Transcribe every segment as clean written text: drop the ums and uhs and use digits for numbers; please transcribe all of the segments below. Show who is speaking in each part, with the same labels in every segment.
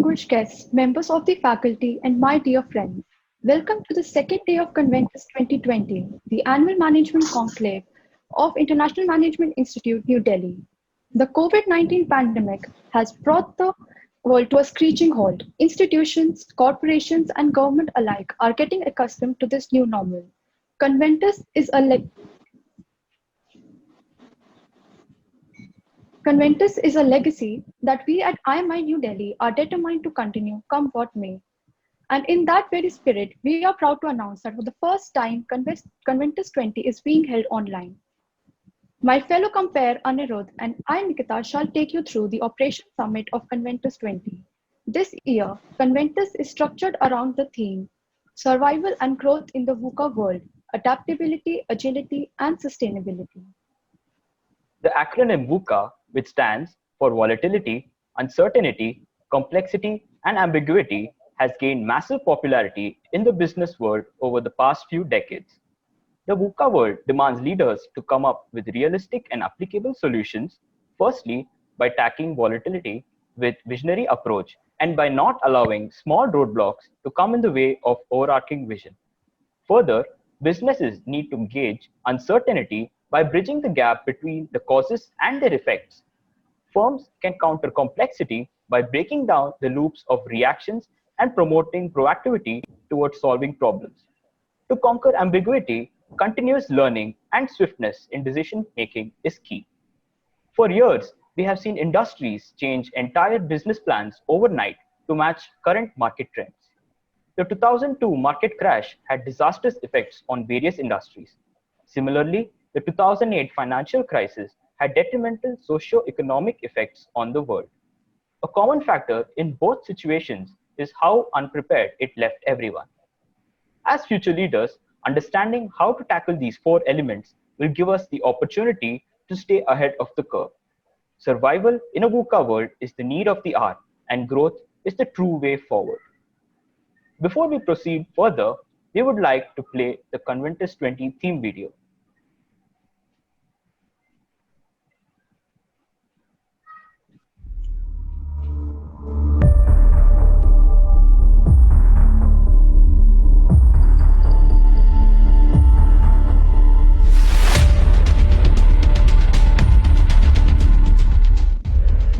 Speaker 1: distinguished guests, members of the faculty, and my dear friends. Welcome to the second day of Conventus 2020, the annual management conclave of International Management Institute, New Delhi. The COVID-19 pandemic has brought the world to a screeching halt. Institutions, corporations, and government alike are getting accustomed to this new normal. Conventus is a Conventus is a legacy that we at IMI New Delhi are determined to continue, come what may. And in that very spirit, we are proud to announce that for the first time, Conventus 20 is being held online. My fellow compare Anirudh and I, Nikita, shall take you through the Operation Summit of Conventus 20. This year, Conventus is structured around the theme Survival and Growth in the VUCA World, Adaptability, Agility, and Sustainability.
Speaker 2: The acronym VUCA, which stands for Volatility, Uncertainty, Complexity, and Ambiguity, has gained massive popularity in the business world over the past few decades. The VUCA world demands leaders to come up with realistic and applicable solutions, firstly, by tackling volatility with visionary approach and by not allowing small roadblocks to come in the way of overarching vision. Further, businesses need to gauge uncertainty by bridging the gap between the causes and their effects. Firms can counter complexity by breaking down the loops of reactions and promoting proactivity towards solving problems. To conquer ambiguity, continuous learning and swiftness in decision making is key. For years, we have seen industries change entire business plans overnight to match current market trends. The 2002 market crash had disastrous effects on various industries. Similarly, the 2008 financial crisis had detrimental socio-economic effects on the world. A common factor in both situations is how unprepared it left everyone. As future leaders, understanding how to tackle these four elements will give us the opportunity to stay ahead of the curve. Survival in a VUCA world is the need of the hour, and growth is the true way forward. Before we proceed further, we would like to play the Conventus 20 theme video.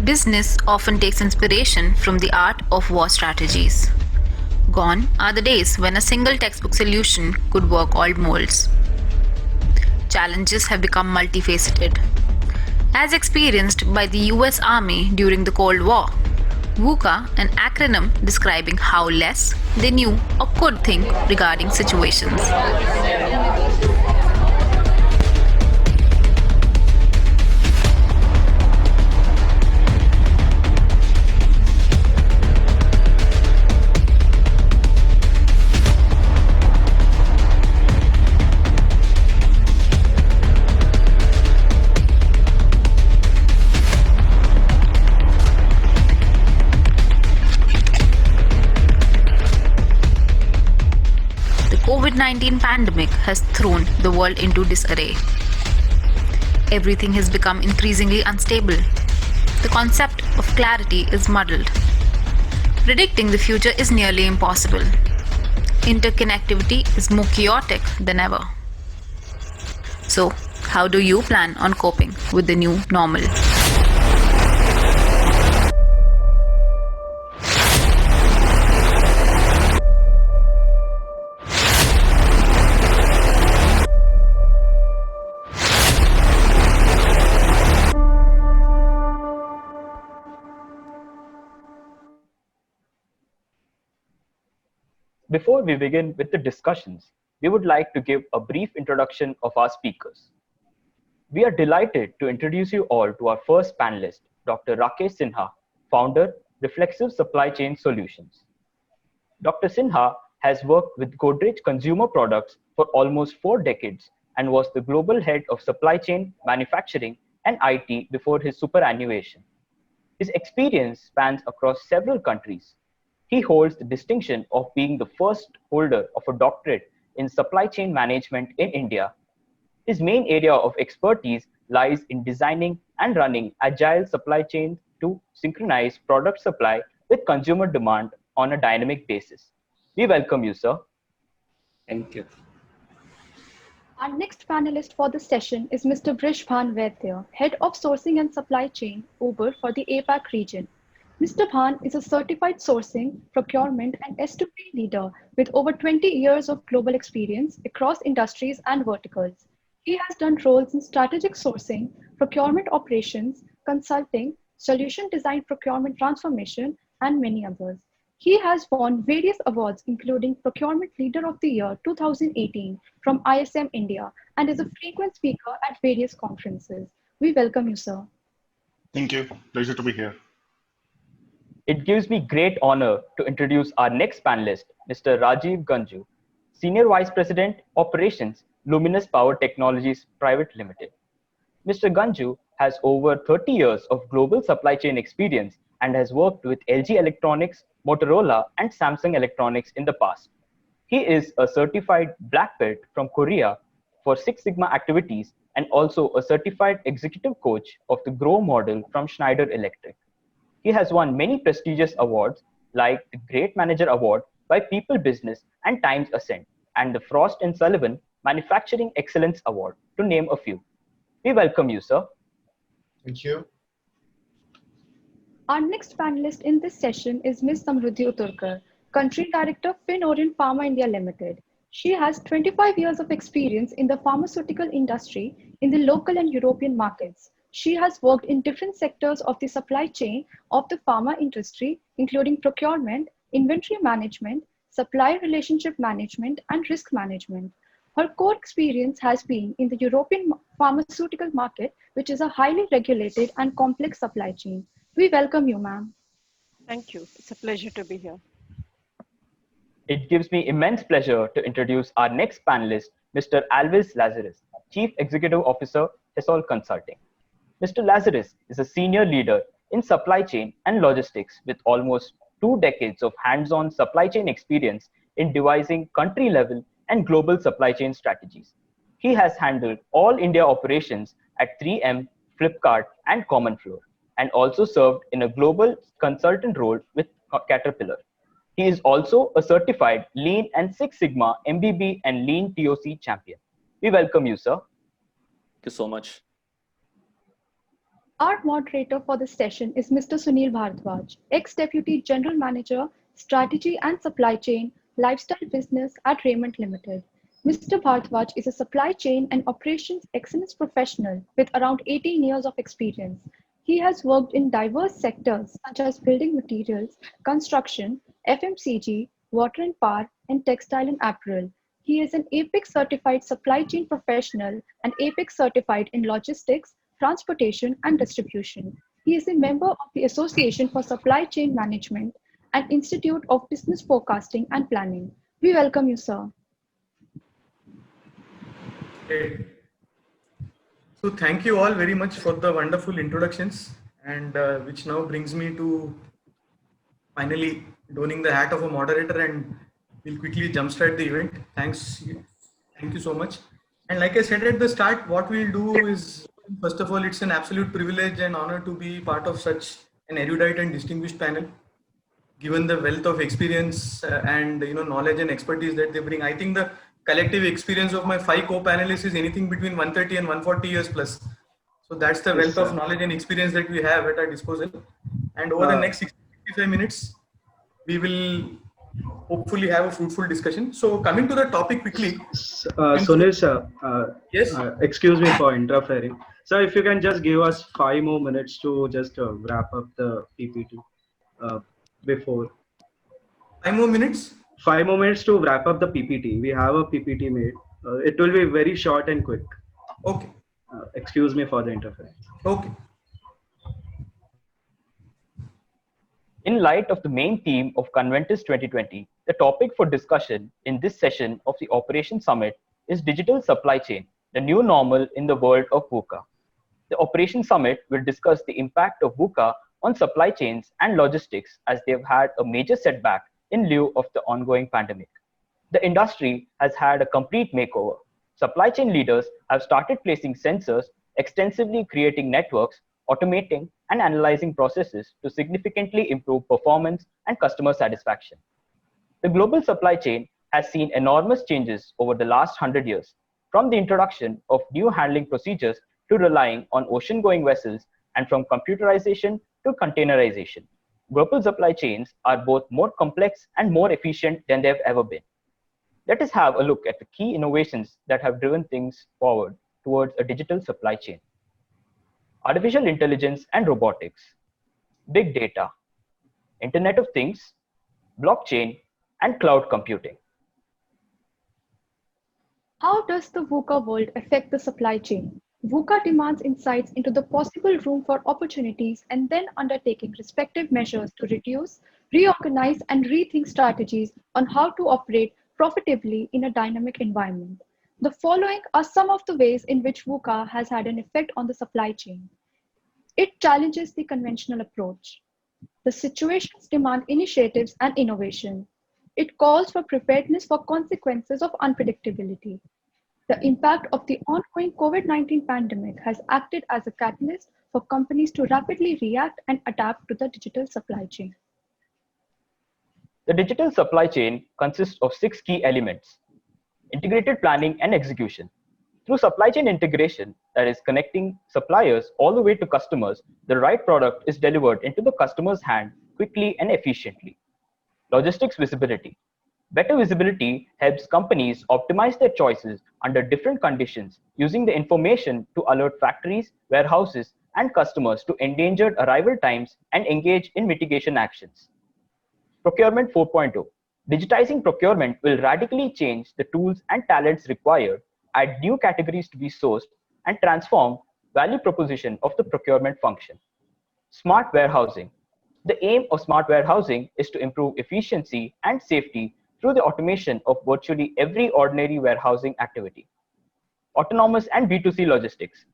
Speaker 3: Business often takes inspiration from the art of war strategies. Gone are the days when a single textbook solution could work all molds. Challenges have become multifaceted. As experienced by the US Army during the Cold War, VUCA, an acronym describing how less they knew or could think regarding situations. COVID-19 pandemic has thrown the world into disarray. Everything has become increasingly unstable. The concept of clarity is muddled. Predicting the future is nearly impossible. Interconnectivity is more chaotic than ever. So, how do you plan on coping with the new normal?
Speaker 2: Before we begin with the discussions, we would like to give a brief introduction of our speakers. We are delighted to introduce you all to our first panelist, Dr. Rakesh Sinha, founder, Reflexive Supply Chain Solutions. Dr. Sinha has worked with Godrej Consumer Products for almost 4 decades and was the global head of supply chain, manufacturing, and IT before his superannuation. His experience spans across several countries. He holds the distinction of being the first holder of a doctorate in supply chain management in India. His main area of expertise lies in designing and running agile supply chains to synchronize product supply with consumer demand on a dynamic basis. We welcome you, sir.
Speaker 4: Thank you.
Speaker 1: Our next panelist for the session is Mr. Brishbhan Vaidya, Head of Sourcing and Supply Chain, Uber for the APAC region. Mr. Bhan is a certified sourcing, procurement, and S2P leader with over 20 years of global experience across industries and verticals. He has done roles in strategic sourcing, procurement operations, consulting, solution design procurement transformation, and many others. He has won various awards, including Procurement Leader of the Year 2018 from ISM India, and is a frequent speaker at various conferences. We welcome you, sir.
Speaker 5: Thank you. Pleasure to be here.
Speaker 2: It gives me great honor to introduce our next panelist, Mr. Rajiv Ganju, Senior Vice President, Operations, Luminous Power Technologies Private Limited. Mr. Ganju has over 30 years of global supply chain experience and has worked with LG Electronics, Motorola, and Samsung Electronics in the past. He is a certified black belt from Korea for Six Sigma activities and also a certified executive coach of the GROW model from Schneider Electric. He has won many prestigious awards like the Great Manager Award by People Business and Times Ascent and the Frost & Sullivan Manufacturing Excellence Award, to name a few. We welcome you, sir.
Speaker 5: Thank you.
Speaker 1: Our next panelist in this session is Ms. Samruddhi Uturkar, Country Director, FinOrient Pharma India Limited. She has 25 years of experience in the pharmaceutical industry in the local and European markets. She has worked in different sectors of the supply chain of the pharma industry, including procurement, inventory management, supply relationship management, and risk management. Her core experience has been in the European pharmaceutical market, which is a highly regulated and complex supply chain. We welcome you, ma'am.
Speaker 6: Thank you. It's a pleasure to be here.
Speaker 2: It gives me immense pleasure to introduce our next panelist, Mr. Alvis Lazarus, Chief Executive Officer, Hesol Consulting. Mr. Lazarus is a senior leader in supply chain and logistics with almost 2 decades of hands-on supply chain experience in devising country-level and global supply chain strategies. He has handled all India operations at 3M, Flipkart, and Common Fluor, and also served in a global consultant role with Caterpillar. He is also a certified Lean and Six Sigma MBB and Lean TOC champion. We welcome you, sir.
Speaker 4: Thank you so much.
Speaker 1: Our moderator for this session is Mr. Sunil Bhardwaj, ex-Deputy General Manager, Strategy and Supply Chain, Lifestyle Business at Raymond Limited. Mr. Bhardwaj is a supply chain and operations excellence professional with around 18 years of experience. He has worked in diverse sectors such as building materials, construction, FMCG, water and power, and textile and apparel. He is an APEX certified supply chain professional and APEX certified in logistics, transportation, and distribution. He is a member of the Association for Supply Chain Management and Institute of Business Forecasting and Planning. We welcome you, sir.
Speaker 7: Okay. So thank you all very much for the wonderful introductions, and which now brings me to finally donning the hat of a moderator, and we'll quickly jumpstart the event. Thank you so much. And like I said at the start, what we'll do is, first of all, it's an absolute privilege and honor to be part of such an erudite and distinguished panel. Given the wealth of experience and knowledge and expertise that they bring, I think the collective experience of my 5 co-panelists is anything between 130 and 140 years plus. So that's the wealth of knowledge and experience that we have at our disposal. And over the next 65 minutes, we will hopefully have a fruitful discussion. So coming to the topic quickly.
Speaker 8: Sunil sir,
Speaker 7: yes.
Speaker 8: Excuse me for interfering. So if you can just give us 5 more minutes to just wrap up the PPT before.
Speaker 7: 5 more minutes?
Speaker 8: 5 more minutes to wrap up the PPT. We have a PPT made. It will be very short and quick.
Speaker 7: Okay.
Speaker 8: Excuse me for the interference.
Speaker 7: Okay.
Speaker 2: In light of the main theme of Conventus 2020, the topic for discussion in this session of the Operation Summit is digital supply chain, the new normal in the world of VUCA. The Operation Summit will discuss the impact of VUCA on supply chains and logistics as they have had a major setback in lieu of the ongoing pandemic. The industry has had a complete makeover. Supply chain leaders have started placing sensors, extensively creating networks, automating, and analyzing processes to significantly improve performance and customer satisfaction. The global supply chain has seen enormous changes over the last 100 years, from the introduction of new handling procedures to relying on ocean-going vessels and from computerization to containerization. Global supply chains are both more complex and more efficient than they've ever been. Let us have a look at the key innovations that have driven things forward towards a digital supply chain. Artificial intelligence and robotics, big data, Internet of Things, blockchain, and cloud computing.
Speaker 1: How does the VUCA world affect the supply chain? VUCA demands insights into the possible room for opportunities and then undertaking respective measures to reduce, reorganize, and rethink strategies on how to operate profitably in a dynamic environment. The following are some of the ways in which VUCA has had an effect on the supply chain. It challenges the conventional approach. The situations demand initiatives and innovation. It calls for preparedness for consequences of unpredictability. The impact of the ongoing COVID-19 pandemic has acted as a catalyst for companies to rapidly react and adapt to the digital supply chain.
Speaker 2: The digital supply chain consists of 6 key elements: integrated planning and execution. Through supply chain integration, that is connecting suppliers all the way to customers, the right product is delivered into the customer's hand quickly and efficiently. Logistics visibility. Better visibility helps companies optimize their choices under different conditions using the information to alert factories, warehouses, and customers to endangered arrival times and engage in mitigation actions. Procurement 4.0. Digitizing procurement will radically change the tools and talents required, add new categories to be sourced, and transform value proposition of the procurement function. Smart warehousing. The aim of smart warehousing is to improve efficiency and safety through the automation of virtually every ordinary warehousing activity. Autonomous and B2C logistics.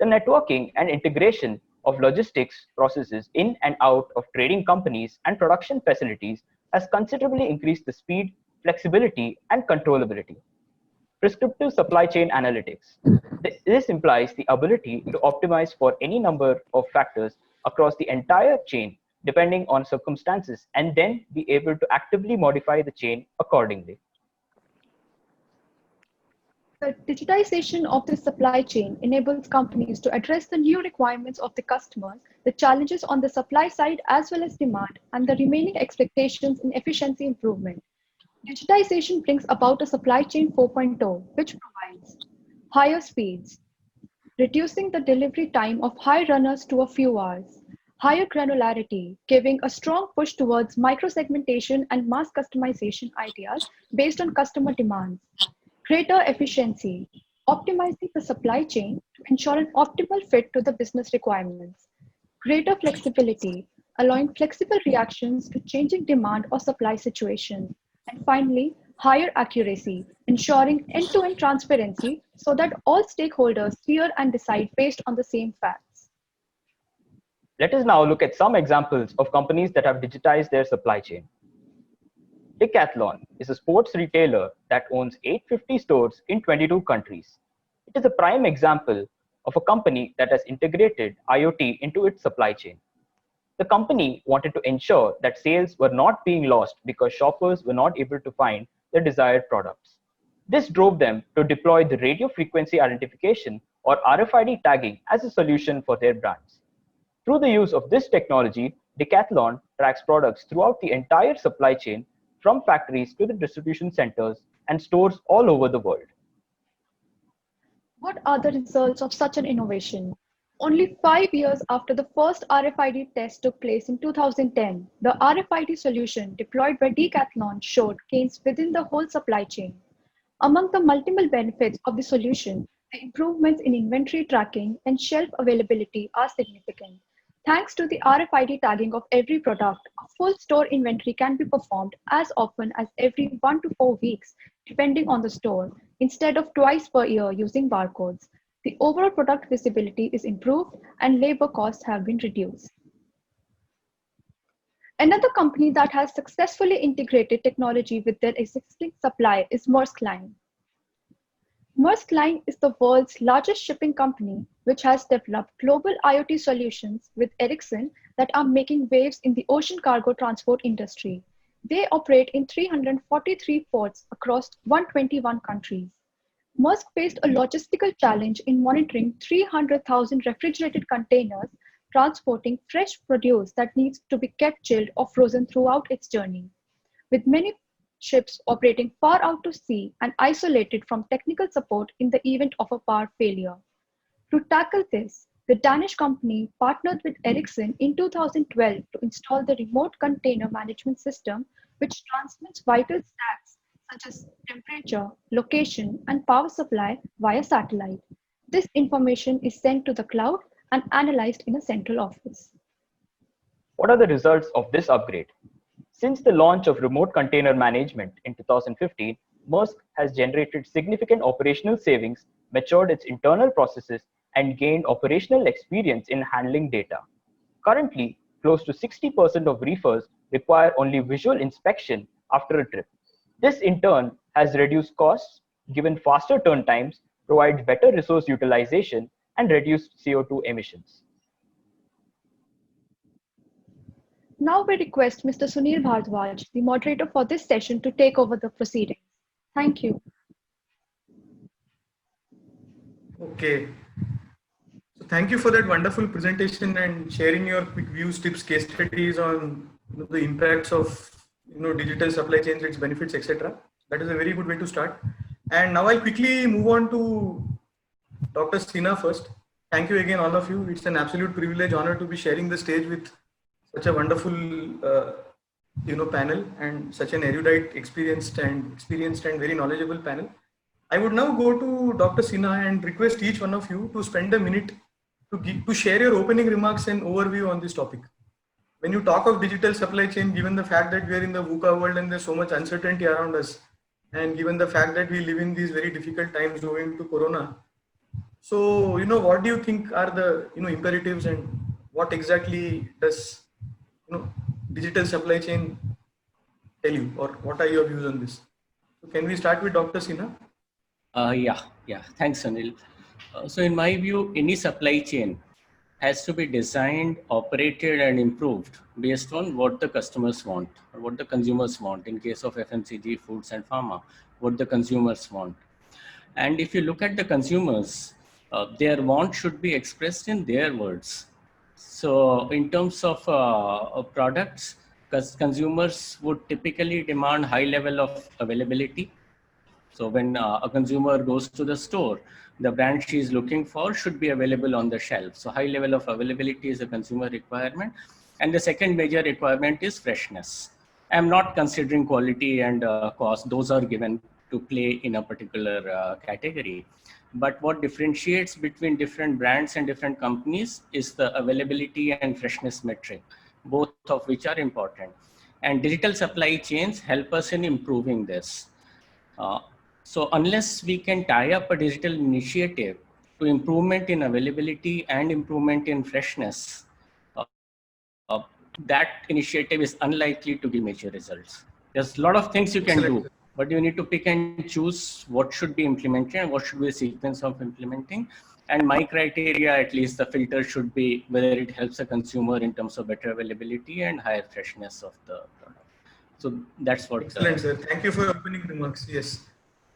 Speaker 2: The networking and integration of logistics processes in and out of trading companies and production facilities has considerably increased the speed, flexibility, and controllability. Prescriptive supply chain analytics. This implies the ability to optimize for any number of factors across the entire chain depending on circumstances and then be able to actively modify the chain accordingly.
Speaker 1: The digitization of the supply chain enables companies to address the new requirements of the customers, the challenges on the supply side as well as demand, and the remaining expectations in efficiency improvement. Digitization brings about a supply chain 4.0, which provides higher speeds, reducing the delivery time of high runners to a few hours, higher granularity, giving a strong push towards micro-segmentation and mass customization ideas based on customer demands, greater efficiency, optimizing the supply chain to ensure an optimal fit to the business requirements, greater flexibility, allowing flexible reactions to changing demand or supply situations, and finally, higher accuracy, ensuring end-to-end transparency so that all stakeholders hear and decide based on the same facts.
Speaker 2: Let us now look at some examples of companies that have digitized their supply chain. Decathlon is a sports retailer that owns 850 stores in 22 countries. It is a prime example of a company that has integrated IoT into its supply chain. The company wanted to ensure that sales were not being lost because shoppers were not able to find their desired products. This drove them to deploy the radio frequency identification or RFID tagging as a solution for their brands. Through the use of this technology, Decathlon tracks products throughout the entire supply chain from factories to the distribution centers and stores all over the world.
Speaker 1: What are the results of such an innovation? Only 5 years after the first RFID test took place in 2010, the RFID solution deployed by Decathlon showed gains within the whole supply chain. Among the multiple benefits of the solution, the improvements in inventory tracking and shelf availability are significant. Thanks to the RFID tagging of every product, a full store inventory can be performed as often as every 1 to 4 weeks, depending on the store, instead of twice per year using barcodes. The overall product visibility is improved and labor costs have been reduced. Another company that has successfully integrated technology with their existing supply is Maersk Line. Maersk Line is the world's largest shipping company, which has developed global IoT solutions with Ericsson that are making waves in the ocean cargo transport industry. They operate in 343 ports across 121 countries. Maersk faced a logistical challenge in monitoring 300,000 refrigerated containers transporting fresh produce that needs to be kept chilled or frozen throughout its journey. With many ships operating far out to sea and isolated from technical support in the event of a power failure. To tackle this, the Danish company partnered with Ericsson in 2012 to install the Remote Container Management System, which transmits vital stats such as temperature, location, and power supply via satellite. This information is sent to the cloud and analyzed in a central office.
Speaker 2: What are the results of this upgrade? Since the launch of remote container management in 2015, Maersk has generated significant operational savings, matured its internal processes, and gained operational experience in handling data. Currently, close to 60% of reefers require only visual inspection after a trip. This in turn has reduced costs, given faster turn times, provides better resource utilization, and reduced CO2 emissions.
Speaker 1: Now we request Mr. Sunil Bhardwaj, the moderator for this session, to take over the proceedings. Thank you.
Speaker 7: Okay. So thank you for that wonderful presentation and sharing your quick views, tips, case studies on the impacts of digital supply chains, its benefits, etc. That is a very good way to start. And now I'll quickly move on to Dr. Sinha first. Thank you again, all of you. It's an absolute privilege, honor to be sharing the stage with such a wonderful panel and such an erudite, experienced and very knowledgeable panel. I would now go to Dr. Sinha and request each one of you to spend a minute to share your opening remarks and overview on this topic. When you talk of digital supply chain, given the fact that we are in the VUCA world and there's so much uncertainty around us, and given the fact that we live in these very difficult times owing to Corona, so what do you think are the imperatives, and what exactly does digital supply chain tell you, or what are your views on this? So can we start with Dr. Sinha?
Speaker 4: Yeah. Thanks, Anil. So in my view, any supply chain has to be designed, operated, and improved based on what the customers want or what the consumers want. In case of FMCG, foods, and pharma, what the consumers want. And if you look at the consumers, their want should be expressed in their words. So in terms of products, consumers would typically demand high level of availability. So when a consumer goes to the store, the brand she is looking for should be available on the shelf. So high level of availability is a consumer requirement. And the second major requirement is freshness. I'm not considering quality and cost. Those are given to play in a particular category. But what differentiates between different brands and different companies is the availability and freshness metric, both of which are important. And digital supply chains help us in improving this. So unless we can tie up a digital initiative to improvement in availability and improvement in freshness, that initiative is unlikely to give major results. There's a lot of things you can do, but you need to pick and choose what should be implemented and what should be the sequence of implementing. And my criteria, at least the filter should be whether it helps a consumer in terms of better availability and higher freshness of the product. So that's what.
Speaker 7: Excellent, sir. Thank you for your opening remarks. Yes.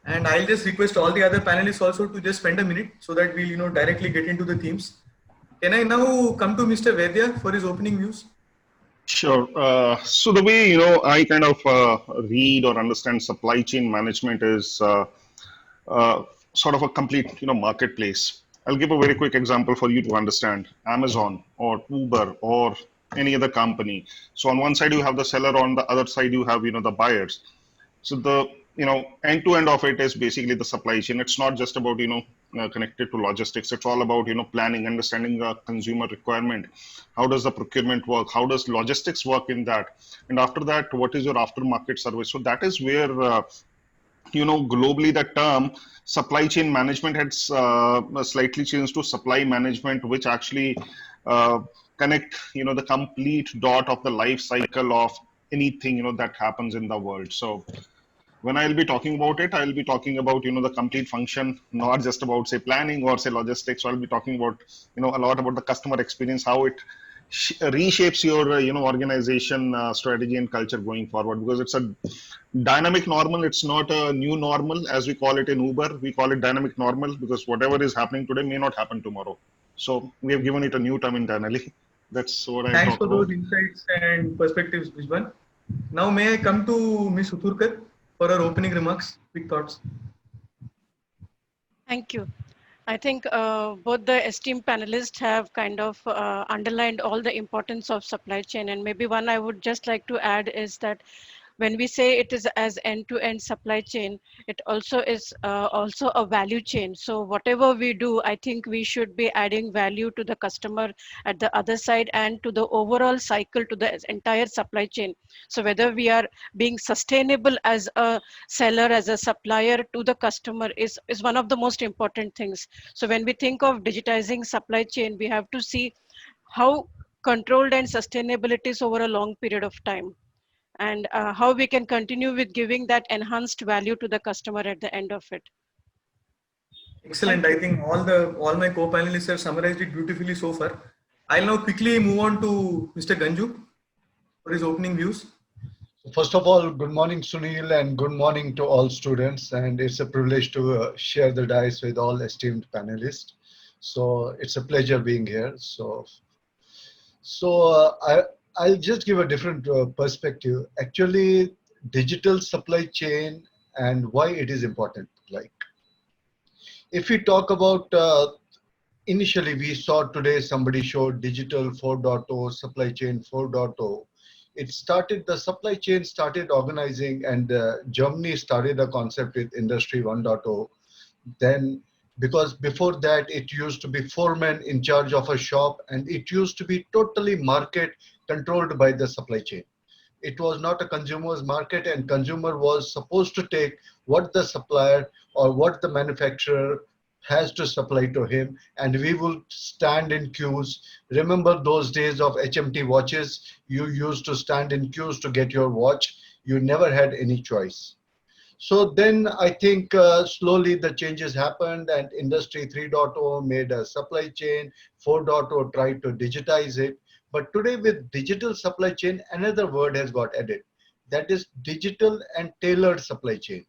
Speaker 7: And I'll just request all the other panelists also to just spend a minute so that we'll directly get into the themes. Can I now come to Mr. Vaidya for his opening views?
Speaker 5: Sure. So the way, I kind of read or understand supply chain management is sort of a complete, marketplace. I'll give a very quick example for you to understand. Amazon or Uber or any other company. So on one side you have the seller, on the other side you have, the buyers. So the, end to end of it is basically the supply chain. It's not just about, connected to logistics. It's all about, planning, understanding the consumer requirement. How does the procurement work? How does logistics work in that? And after that, what is your aftermarket service? So that is where, globally the term supply chain management had slightly changed to supply management, which actually connect, the complete dot of the life cycle of anything, that happens in the world. So when I'll be talking about it, I'll be talking about, the complete function, not just about say planning or say logistics. So I'll be talking about, a lot about the customer experience, how it reshapes your, organization strategy and culture going forward, because it's a dynamic normal. It's not a new normal as we call it in Uber. We call it dynamic normal because whatever is happening today may not happen tomorrow. So we have given it a new term internally. That's what I
Speaker 7: Thanks
Speaker 5: talk
Speaker 7: for
Speaker 5: about.
Speaker 7: those insights and perspectives, Vishwan. Now, may I come to Ms. Uthurkar for her opening remarks, quick thoughts.
Speaker 6: Thank you. I think both the esteemed panelists have kind of underlined all the importance of supply chain. And maybe one I would just like to add is that when we say it is as end-to-end supply chain, it also is also a value chain. So whatever we do, I think we should be adding value to the customer at the other side and to the overall cycle, to the entire supply chain. So whether we are being sustainable as a seller, as a supplier to the customer is one of the most important things. So when we think of digitizing supply chain, we have to see how controlled and sustainable it is over a long period of time, and how we can continue with giving that enhanced value to the customer at the end of it.
Speaker 7: Excellent. I think all my co-panelists have summarized it beautifully so far. I'll now quickly move on to Mr. Ganju for his opening views.
Speaker 9: First of all, good morning, Sunil, and good morning to all students. And it's a privilege to share the dais with all esteemed panelists. So it's a pleasure being here. I'll just give a different perspective. Actually, digital supply chain and why it is important. Like, if we talk about, initially we saw today somebody showed digital 4.0, supply chain 4.0. The supply chain started organizing, and Germany started a concept with Industry 1.0. Then, because before that, it used to be foreman in charge of a shop, and it used to be totally market controlled by the supply chain. It was not a consumer's market, and consumer was supposed to take what the supplier or what the manufacturer has to supply to him, and we will stand in queues. Remember those days of HMT watches? You used to stand in queues to get your watch. You never had any choice. So then I think slowly the changes happened, and Industry 3.0 made a supply chain, 4.0 tried to digitize it. But today with digital supply chain, another word has got added. That is digital and tailored supply chain.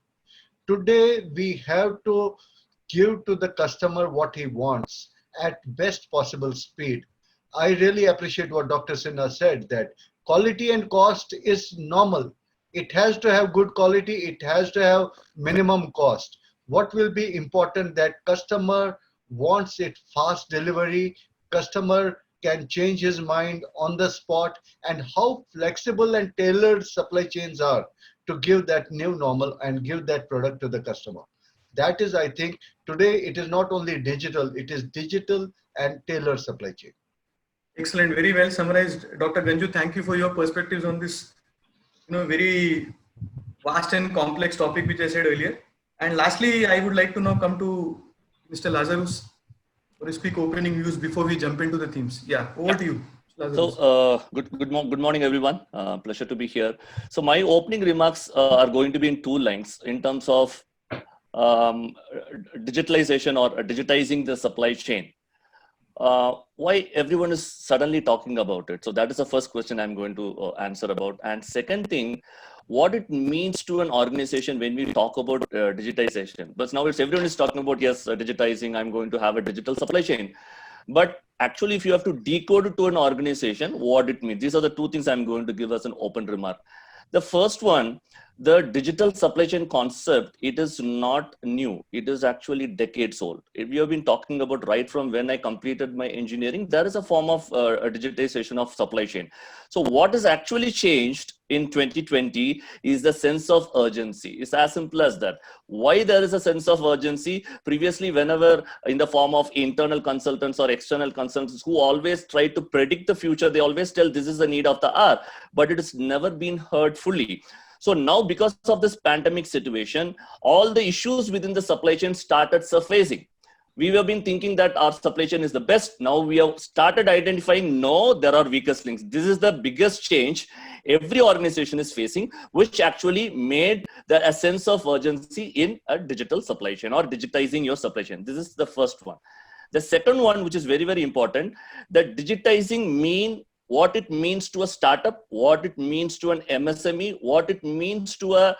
Speaker 9: Today we have to give to the customer what he wants at best possible speed. I really appreciate what Dr. Sinha said, that quality and cost is normal. It has to have good quality. It has to have minimum cost. What will be important that customer wants it fast delivery, customer can change his mind on the spot, and how flexible and tailored supply chains are to give that new normal and give that product to the customer. That is, I think, today it is not only digital, it is digital and tailored supply chain.
Speaker 7: Excellent, very well summarized, Dr. Ganju. Thank you for your perspectives on this, very vast and complex topic which I said earlier. And lastly, I would like to now come to Mr. Lazarus for his quick opening views before we jump into the themes. Yeah, over to you, Lazarus.
Speaker 10: So, good morning, everyone. Pleasure to be here. So my opening remarks are going to be in two lines in terms of digitalization or digitizing the supply chain. Why everyone is suddenly talking about it? So that is the first question I'm going to answer about. And second thing, what it means to an organization when we talk about digitization. But now everyone is talking about, yes, digitizing, I'm going to have a digital supply chain. But actually, if you have to decode it to an organization, what it means, these are the two things I'm going to give as an open remark. The first one, the digital supply chain concept, it is not new. It is actually decades old. We have been talking about right from when I completed my engineering, there is a form of a digitization of supply chain. So what has actually changed in 2020 is the sense of urgency. It's as simple as that. Why there is a sense of urgency? Previously, whenever in the form of internal consultants or external consultants who always try to predict the future, they always tell this is the need of the hour, but it has never been heard fully. So now, because of this pandemic situation, all the issues within the supply chain started surfacing. We have been thinking that our supply chain is the best. Now we have started identifying, no, there are weakest links. This is the biggest change every organization is facing, which actually made a sense of urgency in a digital supply chain or digitizing your supply chain. This is the first one. The second one, which is very, very important, that digitizing what it means to a startup, what it means to an MSME, what it means to a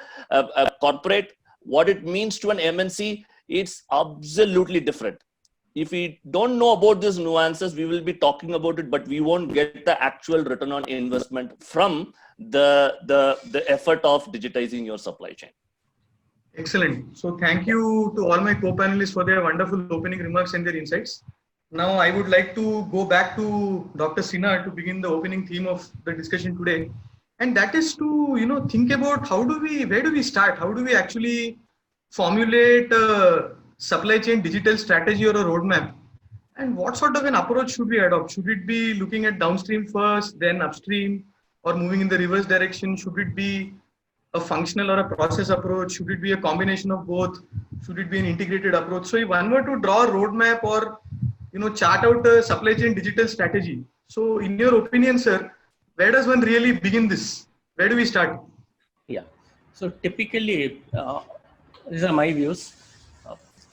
Speaker 10: corporate, what it means to an MNC, it's absolutely different. If we don't know about these nuances, we will be talking about it, but we won't get the actual return on investment from the effort of digitizing your supply chain.
Speaker 7: Excellent. So thank you to all my co-panelists for their wonderful opening remarks and their insights. Now I would like to go back to Dr. Sinha to begin the opening theme of the discussion today. And that is to, think about where do we start? How do we actually formulate a supply chain digital strategy or a roadmap? And what sort of an approach should we adopt? Should it be looking at downstream first, then upstream, or moving in the reverse direction? Should it be a functional or a process approach? Should it be a combination of both? Should it be an integrated approach? So if one were to draw a roadmap or chart out a supply chain digital strategy, so in your opinion, sir, where does one really begin this? Where do we start?
Speaker 4: Yeah. So typically, these are my views.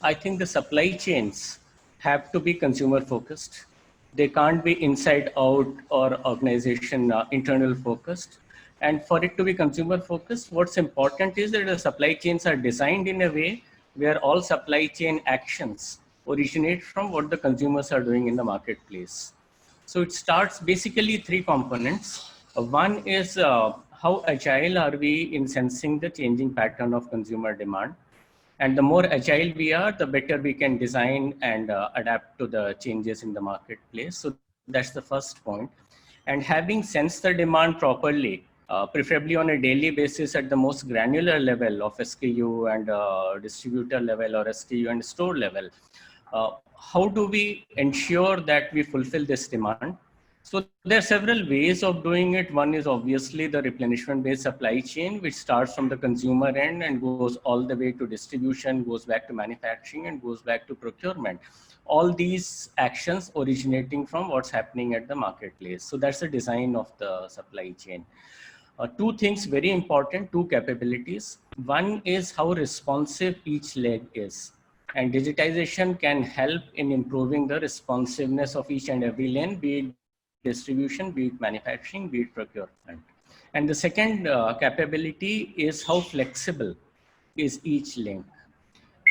Speaker 4: I think the supply chains have to be consumer focused. They can't be inside out or organization internal focused. And for it to be consumer focused, what's important is that the supply chains are designed in a way where all supply chain actions originate from what the consumers are doing in the marketplace. So it starts basically three components. One is how agile are we in sensing the changing pattern of consumer demand? And the more agile we are, the better we can design and adapt to the changes in the marketplace. So that's the first point. And having sensed the demand properly, preferably on a daily basis at the most granular level of SKU and distributor level or SKU and store level, how do we ensure that we fulfill this demand? So there are several ways of doing it. One is obviously the replenishment-based supply chain, which starts from the consumer end and goes all the way to distribution, goes back to manufacturing, and goes back to procurement. All these actions originating from what's happening at the marketplace. So that's the design of the supply chain. Two things very important, two capabilities. One is how responsive each leg is. And digitization can help in improving the responsiveness of each and every lane, be it distribution, be it manufacturing, be it procurement. And the second capability is how flexible is each link.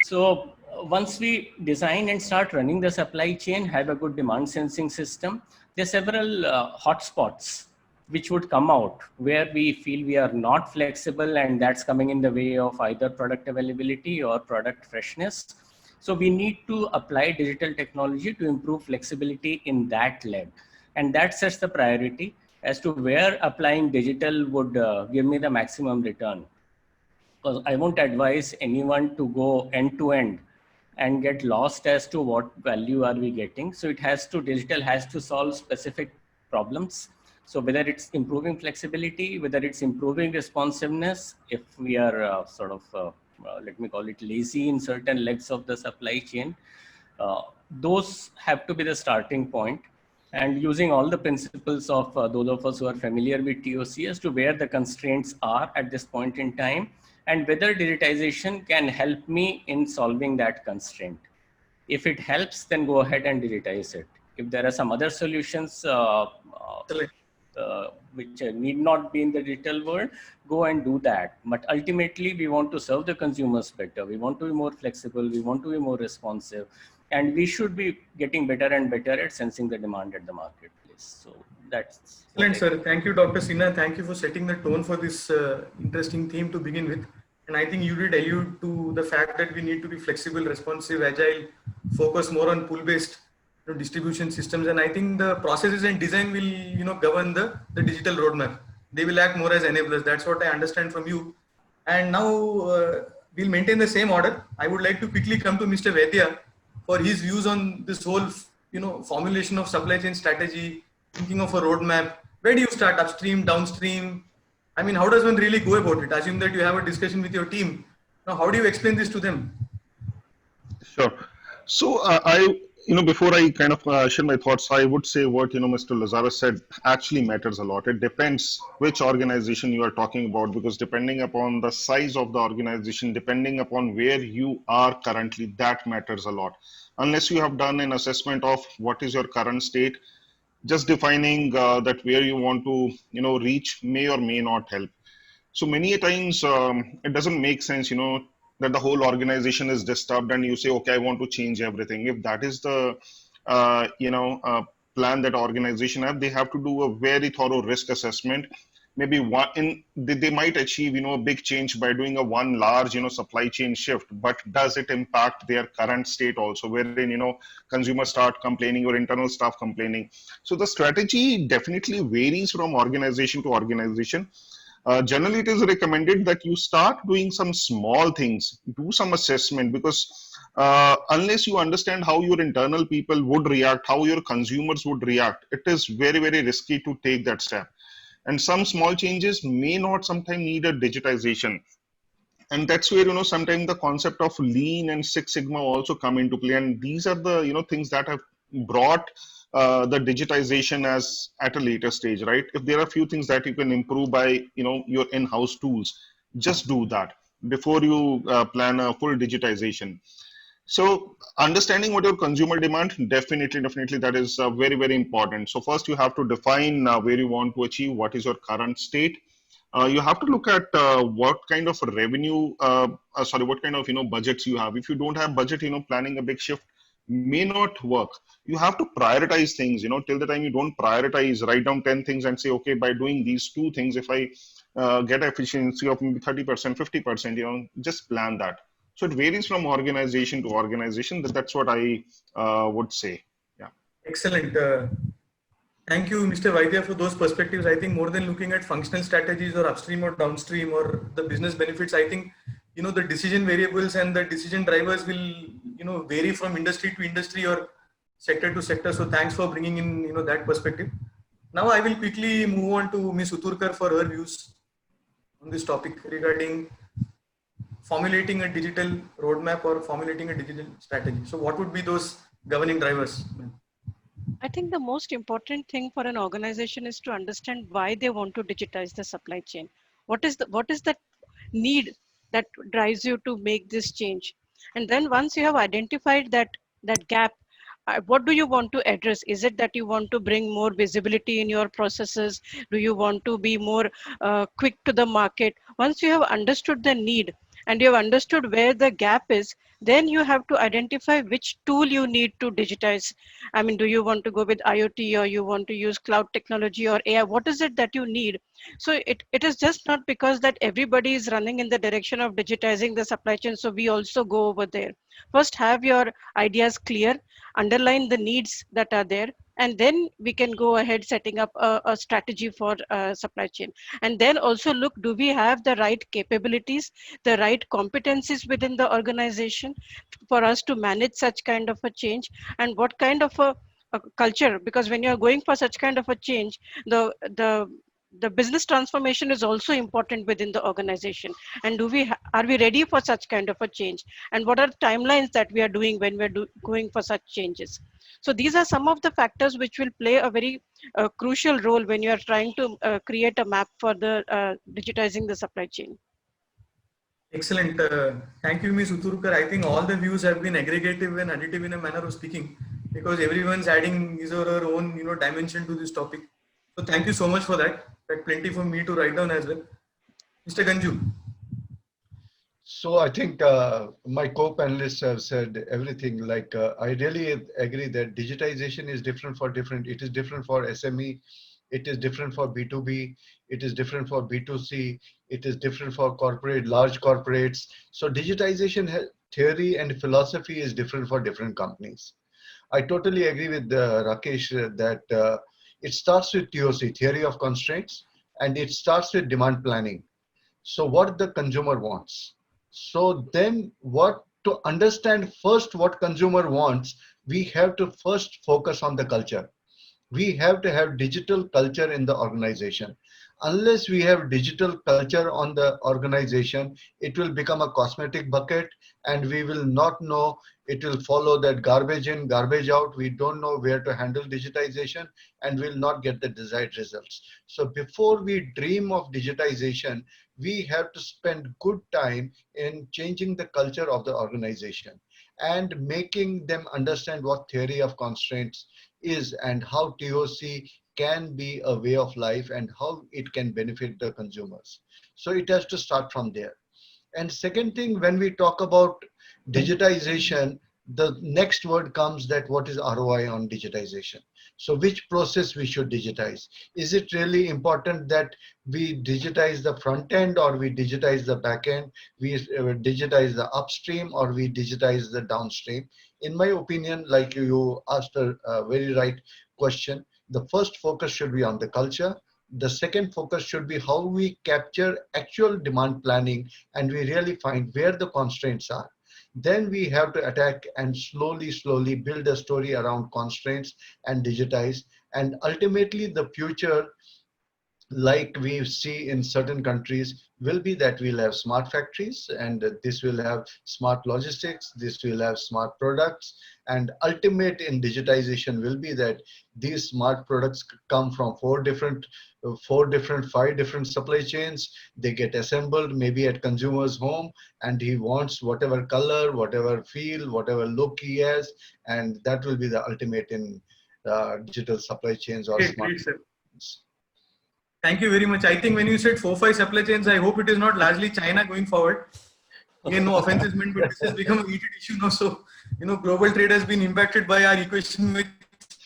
Speaker 4: So once we design and start running the supply chain, have a good demand sensing system, there are several hotspots which would come out where we feel we are not flexible, and that's coming in the way of either product availability or product freshness. So we need to apply digital technology to improve flexibility in that leg. And that sets the priority as to where applying digital would give me the maximum return. Because I won't advise anyone to go end to end and get lost as to what value are we getting. So digital has to solve specific problems. So whether it's improving flexibility, whether it's improving responsiveness, if we are let me call it lazy in certain legs of the supply chain, those have to be the starting point. And using all the principles of those of us who are familiar with TOC as to where the constraints are at this point in time, and whether digitization can help me in solving that constraint. If it helps, then go ahead and digitize it. If there are some other solutions which need not be in the digital world, go and do that. But ultimately, we want to serve the consumers better. We want to be more flexible. We want to be more responsive. And we should be getting better and better at sensing the demand at the marketplace. So that's
Speaker 7: excellent, sir. Thank you, Dr. Sinha. Thank you for setting the tone for this interesting theme to begin with. And I think you did allude to the fact that we need to be flexible, responsive, agile, focus more on pull-based distribution systems. And I think the processes and design will, govern the digital roadmap. They will act more as enablers. That's what I understand from you. And now we'll maintain the same order. I would like to quickly come to Mr. Vaidya for his views on this whole, formulation of supply chain strategy, thinking of a roadmap. Where do you start? Upstream, downstream? I mean, how does one really go about it? Assume that you have a discussion with your team. Now, how do you explain this to them?
Speaker 5: Sure. So Before I kind of share my thoughts, I would say what, Mr. Lazarus said actually matters a lot. It depends which organization you are talking about, because depending upon the size of the organization, depending upon where you are currently, that matters a lot. Unless you have done an assessment of what is your current state, just defining that where you want to, reach may or may not help. So many a times it doesn't make sense, that the whole organization is disturbed and you say, okay, I want to change everything. If that is the, plan that organization have, they have to do a very thorough risk assessment. Maybe they might achieve, a big change by doing a one large, supply chain shift, but does it impact their current state also, wherein, consumers start complaining or internal staff complaining. So the strategy definitely varies from organization to organization. Generally, it is recommended that you start doing some small things, do some assessment, because unless you understand how your internal people would react, how your consumers would react, it is very, very risky to take that step. And some small changes may not sometimes need a digitization. And that's where, sometimes the concept of lean and Six Sigma also come into play. And these are the, things that have brought the digitization as at a later stage, right? If there are a few things that you can improve by, your in-house tools, just do that before you plan a full digitization. So understanding what your consumer demand, definitely that is very, very important. So first you have to define where you want to achieve, what is your current state. You have to look at what kind of revenue, what kind of, budgets you have. If you don't have budget, planning a big shift may not work. You have to prioritize things, till the time you don't prioritize, write down 10 things and say, okay, by doing these 2 things, if I get efficiency of maybe 30%, 50%, just plan that. So it varies from organization to organization. That's what I would say. Yeah.
Speaker 7: Excellent. Thank you, Mr. Vaidya, for those perspectives. I think more than looking at functional strategies or upstream or downstream or the business benefits, I think, the decision variables and the decision drivers will, vary from industry to industry or sector to sector. So thanks for bringing in, that perspective. Now I will quickly move on to Ms. Uturkar for her views on this topic regarding formulating a digital roadmap or formulating a digital strategy. So what would be those governing drivers?
Speaker 6: I think the most important thing for an organization is to understand why they want to digitize the supply chain. What is the need that drives you to make this change? And then once you have identified that gap, what do you want to address? Is it that you want to bring more visibility in your processes? Do you want to be more quick to the market? Once you have understood the need and you have understood where the gap is, then you have to identify which tool you need to digitize. I mean, do you want to go with IoT or you want to use cloud technology or AI? What is it that you need? So it is just not because that everybody is running in the direction of digitizing the supply chain, so we also go over there. First, have your ideas clear, underline the needs that are there, and then we can go ahead setting up a strategy for supply chain. And then also look, do we have the right capabilities, the right competencies within the organization for us to manage such kind of a change, and what kind of a culture, because when you're going for such kind of a change, the business transformation is also important within the organization. And are we ready for such kind of a change? And what are the timelines that we are doing when we're going for such changes? So these are some of the factors which will play a very crucial role when you are trying to create a map for the digitizing the supply chain.
Speaker 7: Excellent. Thank you, Ms. Uturkar. I think all the views have been aggregative and additive in a manner of speaking, because everyone's adding his or her own, dimension to this topic. So thank you so much for that. Plenty for me to write down as well. Mr. Ganju.
Speaker 9: So I think my co-panelists have said everything. Like I really agree that digitization is different for different. It is different for SME. It is different for B2B. It is different for B2C. It is different for large corporates. So digitization theory and philosophy is different for different companies. I totally agree with Rakesh that it starts with TOC, theory of constraints, and it starts with demand planning. So what the consumer wants. So then to understand first what consumer wants, we have to first focus on the culture. We have to have digital culture in the organization. Unless we have digital culture on the organization, it will become a cosmetic bucket, and we will not know. It will follow that garbage in, garbage out. We don't know where to handle digitization, and will not get the desired results. So before we dream of digitization, we have to spend good time in changing the culture of the organization and making them understand what theory of constraints is and how TOC can be a way of life and how it can benefit the consumers. So it has to start from there. And second thing, when we talk about digitization, the next word comes that what is ROI on digitization? So which process we should digitize? Is it really important that we digitize the front end or we digitize the back end? We digitize the upstream or we digitize the downstream? In my opinion, like you asked a very right question, the first focus should be on the culture. The second focus should be how we capture actual demand planning and we really find where the constraints are. Then we have to attack and slowly build a story around constraints and digitize. And ultimately the future, like we see in certain countries, will be that we'll have smart factories, and this will have smart logistics, this will have smart products, and ultimate in digitization will be that these smart products come from five different supply chains. They get assembled maybe at consumer's home, and he wants whatever color, whatever feel, whatever look he has, and that will be the ultimate in digital supply chains or smart.
Speaker 7: Great, thank you very much. I think when you said 4-5 supply chains, I hope it is not largely China going forward. Again, no offense is meant, but this has become a heated issue now. So, global trade has been impacted by our equation with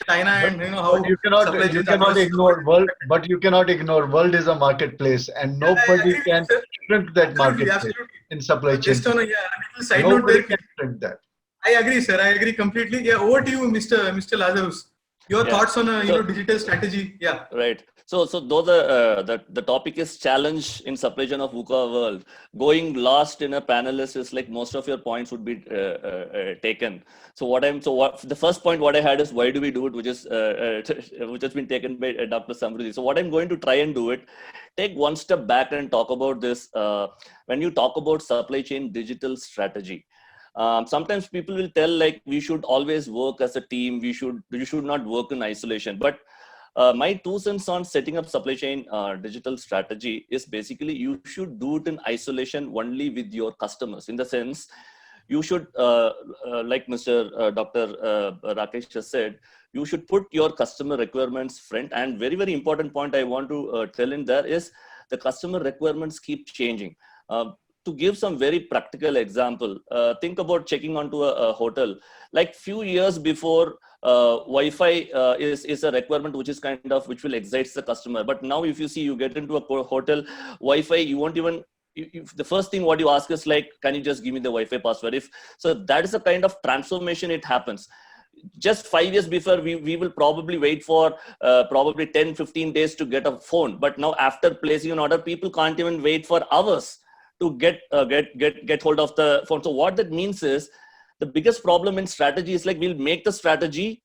Speaker 7: China, and how
Speaker 9: you cannot ignore world. But you cannot ignore world is a marketplace, and nobody can shrink that marketplace in supply chain.
Speaker 7: Just on a side note, there
Speaker 9: can shrink that.
Speaker 7: I agree, sir. I agree completely. Yeah, over to you, Mr. Lazarus. Your thoughts on digital strategy? Yeah.
Speaker 10: Right. So though the topic is challenge in supply chain of VUCA world, going last in a panelist is like most of your points would be taken. So the first point what I had is why do we do it, which has been taken by Dr. Samruddhi. So what I'm going to try and do it, take one step back and talk about this. When you talk about supply chain digital strategy, sometimes people will tell like we should always work as a team. You should not work in isolation. But my 2 cents on setting up supply chain digital strategy is basically you should do it in isolation only with your customers. In the sense, you should, like Dr. Rakesh has said, you should put your customer requirements front. And very, very important point I want to tell in there is the customer requirements keep changing. To give some very practical example, think about checking onto a hotel. Like few years before, Wi-Fi is a requirement which will excite the customer. But now if you see, you get into a hotel, Wi-Fi, you won't even, the first thing what you ask is like, can you just give me the Wi-Fi password? So that is a kind of transformation it happens. Just 5 years before, we will probably wait for probably 10-15 days to get a phone. But now after placing an order, people can't even wait for hours to get hold of the phone. So what that means is the biggest problem in strategy is like we'll make the strategy,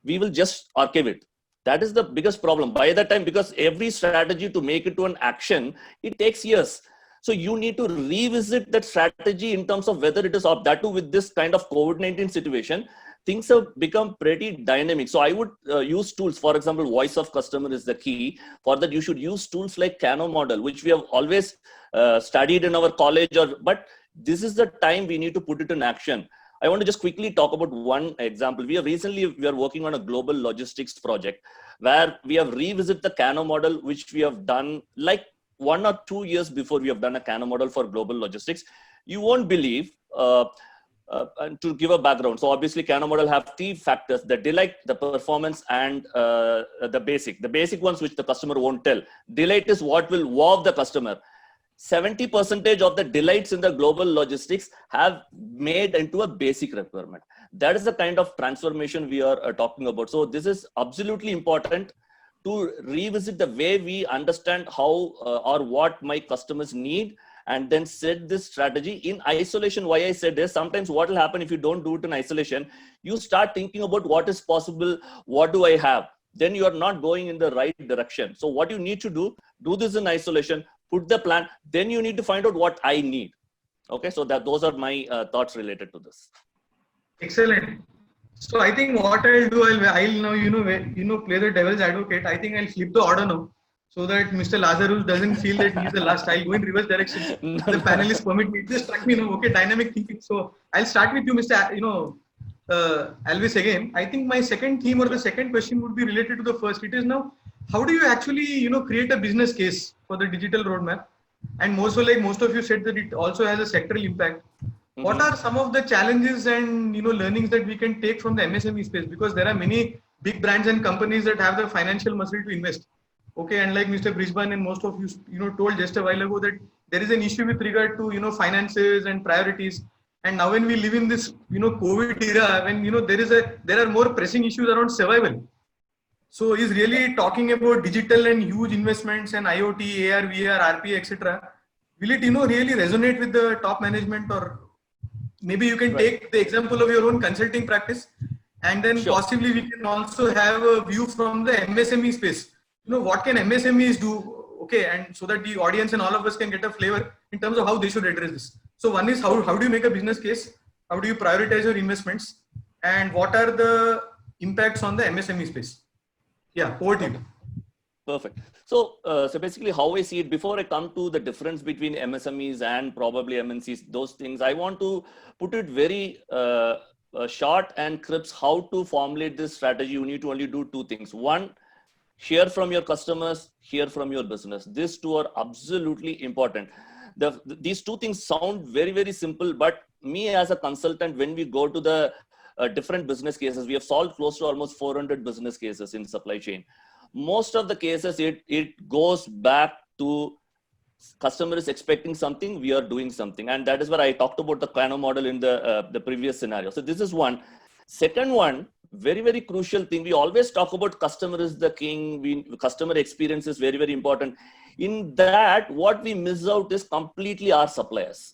Speaker 10: we will just archive it. That is the biggest problem by the time, because every strategy to make it to an action, it takes years. So you need to revisit that strategy in terms of whether it is up. That too with this kind of COVID-19 situation, things have become pretty dynamic. So I would use tools. For example, voice of customer is the key. For that, you should use tools like Kano model, which we have always studied in our college. But this is the time we need to put it in action. I want to just quickly talk about one example. We are working on a global logistics project where we have revisited the Kano model, which we have done like 1 or 2 years before we have done a Kano model for global logistics. You won't believe, and to give a background. So obviously Kano model have 3 factors: the delight, the performance, and the basic. The basic ones which the customer won't tell. Delight is what will wow the customer. 70% of the delights in the global logistics have made into a basic requirement. That is the kind of transformation we are talking about. So this is absolutely important to revisit the way we understand how or what my customers need, and then set this strategy in isolation. Why I said this, sometimes what will happen if you don't do it in isolation, you start thinking about what is possible, what do I have? Then you are not going in the right direction. So what you need to do, do this in isolation, put the plan, then you need to find out what I need. Okay, so those are my thoughts related to this.
Speaker 7: Excellent. So I think what I'll do, I'll now play the devil's advocate. I think I'll flip the order now, so that Mr. Lazarus doesn't feel that he's the last. I'll go in reverse direction. The panelists permit me. Just track me now. Okay, dynamic thinking. So I'll start with you, Mr. Alvis again. I think my second theme or the second question would be related to the first. It is now, how do you actually create a business case for the digital roadmap? And more so, like most of you said, that it also has a sectoral impact. What are some of the challenges and learnings that we can take from the MSME space? Because there are many big brands and companies that have the financial muscle to invest. Okay, and like Mr. Brisbane and most of you told just a while ago that there is an issue with regard to finances and priorities. And now when we live in this COVID era, when there are more pressing issues around survival. So is really talking about digital and huge investments and IoT, AR, VR, RPA, etc. Will it really resonate with the top management? Or maybe you can take the example of your own consulting practice, and then possibly we can also have a view from the MSME space. What can MSMEs do? Okay, and so that the audience and all of us can get a flavor in terms of how they should address this. So one is how do you make a business case? How do you prioritize your investments? And what are the impacts on the MSME space? Yeah, over to you.
Speaker 10: Perfect. So basically how I see it, before I come to the difference between MSMEs and probably MNCs, those things, I want to put it very short and crisp how to formulate this strategy. You need to only do two things. One, hear from your customers, hear from your business. These two are absolutely important. These two things sound very, very simple, but me as a consultant, when we go to the different business cases, we have solved close to almost 400 business cases in supply chain. Most of the cases, it goes back to customer is expecting something, we are doing something. And that is where I talked about the Kano model in the previous scenario. So this is one. Second one, very, very crucial thing. We always talk about customer is the king. Customer experience is very, very important. In that, what we miss out is completely our suppliers.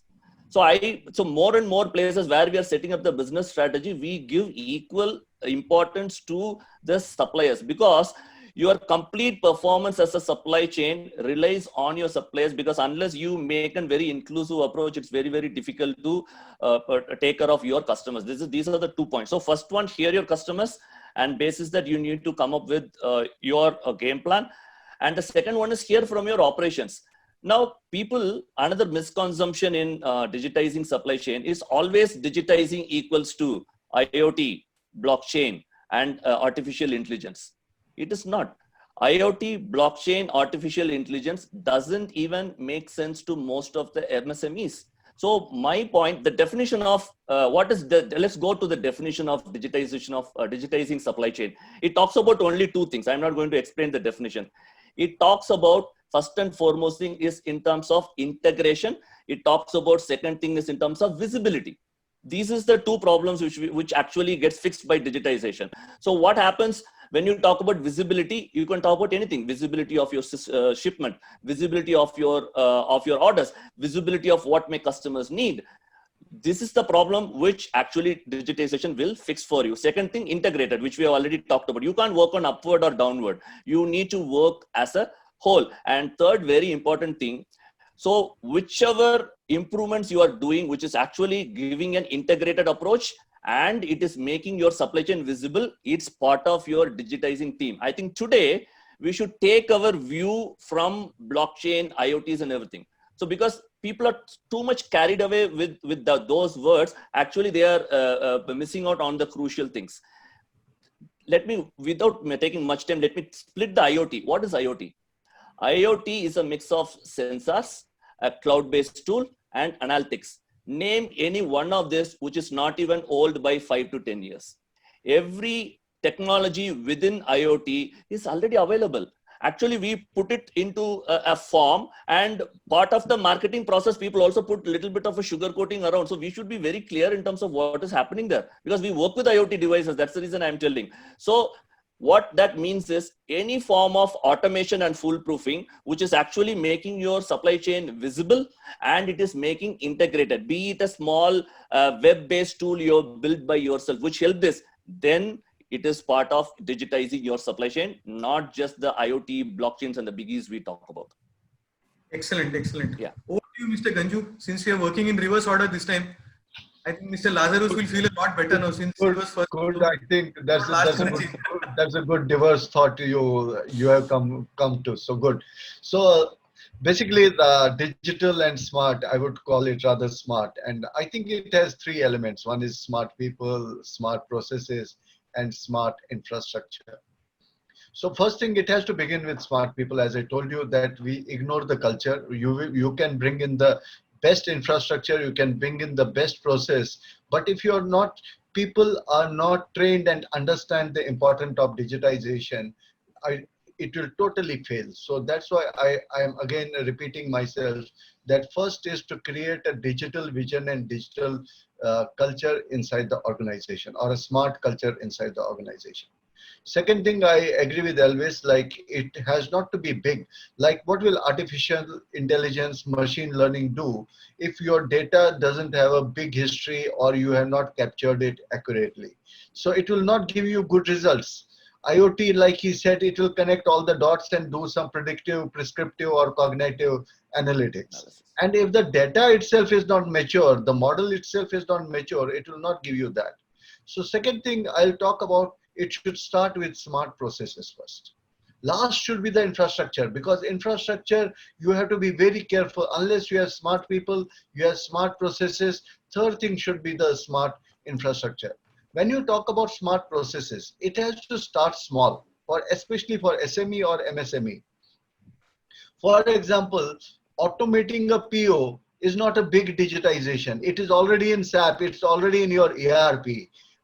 Speaker 10: So more and more places where we are setting up the business strategy, we give equal importance to the suppliers, because your complete performance as a supply chain relies on your suppliers, because unless you make a very inclusive approach, it's very, very difficult to take care of your customers. These are the 2 points. So first one, hear your customers, and basis that you need to come up with your game plan. And the second one is hear from your operations. Now, another misconception in digitizing supply chain is always digitizing equals to IoT, blockchain, and artificial intelligence. It is not. IoT, blockchain, artificial intelligence doesn't even make sense to most of the MSMEs. So my point, the definition of let's go to the definition of digitizing supply chain. It talks about only two things. I'm not going to explain the definition. It talks about, first and foremost thing is in terms of integration. It talks about second thing is in terms of visibility. These is the two problems which actually gets fixed by digitization. So what happens when you talk about visibility? You can talk about anything: visibility of your shipment, visibility of your orders, visibility of what my customers need. This is the problem which actually digitization will fix for you. Second thing, integrated, which we have already talked about. You can't work on upward or downward. You need to work as a whole. And third, very important thing. So whichever improvements you are doing, which is actually giving an integrated approach, and it is making your supply chain visible, it's part of your digitizing team. I think today we should take our view from blockchain, IoTs and everything. So because people are too much carried away with those words, actually they are missing out on the crucial things. Without taking much time, let me split the IoT. What is IoT? IoT is a mix of sensors, a cloud-based tool, and analytics. Name any one of this which is not even old by 5 to 10 years. Every technology within IoT is already available. Actually, we put it into a form, and part of the marketing process, people also put a little bit of a sugar coating around. So we should be very clear in terms of what is happening there, because we work with IoT devices. That's the reason I'm telling. So what that means is any form of automation and foolproofing, which is actually making your supply chain visible, and it is making integrated, be it a small web-based tool you built by yourself, which help this, then it is part of digitizing your supply chain, not just the IoT, blockchains, and the biggies we talk about.
Speaker 7: Excellent, excellent.
Speaker 10: Yeah.
Speaker 7: Over to you, Mr. Ganju. Since we are working in reverse order this time, I think Mr. Lazarus will feel a lot better now since he was first.
Speaker 9: Good. I think that's a good diverse thought you have come to. So good. So basically, the digital and smart, I would call it rather smart, and I think it has three elements. One is smart people, smart processes, and smart infrastructure. So first thing, it has to begin with smart people. As I told you, that we ignore the culture. You can bring in the best infrastructure, you can bring in the best process, but if people are not trained and understand the importance of digitization, it will totally fail. So that's why I am again repeating myself that first is to create a digital vision and digital culture inside the organization, or a smart culture inside the organization. Second thing, I agree with Elvis, like it has not to be big. Like what will artificial intelligence, machine learning do if your data doesn't have a big history or you have not captured it accurately? So it will not give you good results. IoT, like he said, it will connect all the dots and do some predictive, prescriptive, or cognitive analytics. And if the data itself is not mature, the model itself is not mature, it will not give you that. So second thing I'll talk about, it should start with smart processes first. Last should be the infrastructure, because infrastructure, you have to be very careful. Unless you have smart people, you have smart processes. Third thing should be the smart infrastructure. When you talk about smart processes, it has to start small, especially for SME or MSME. For example, automating a PO is not a big digitization. It is already in SAP, it's already in your ERP.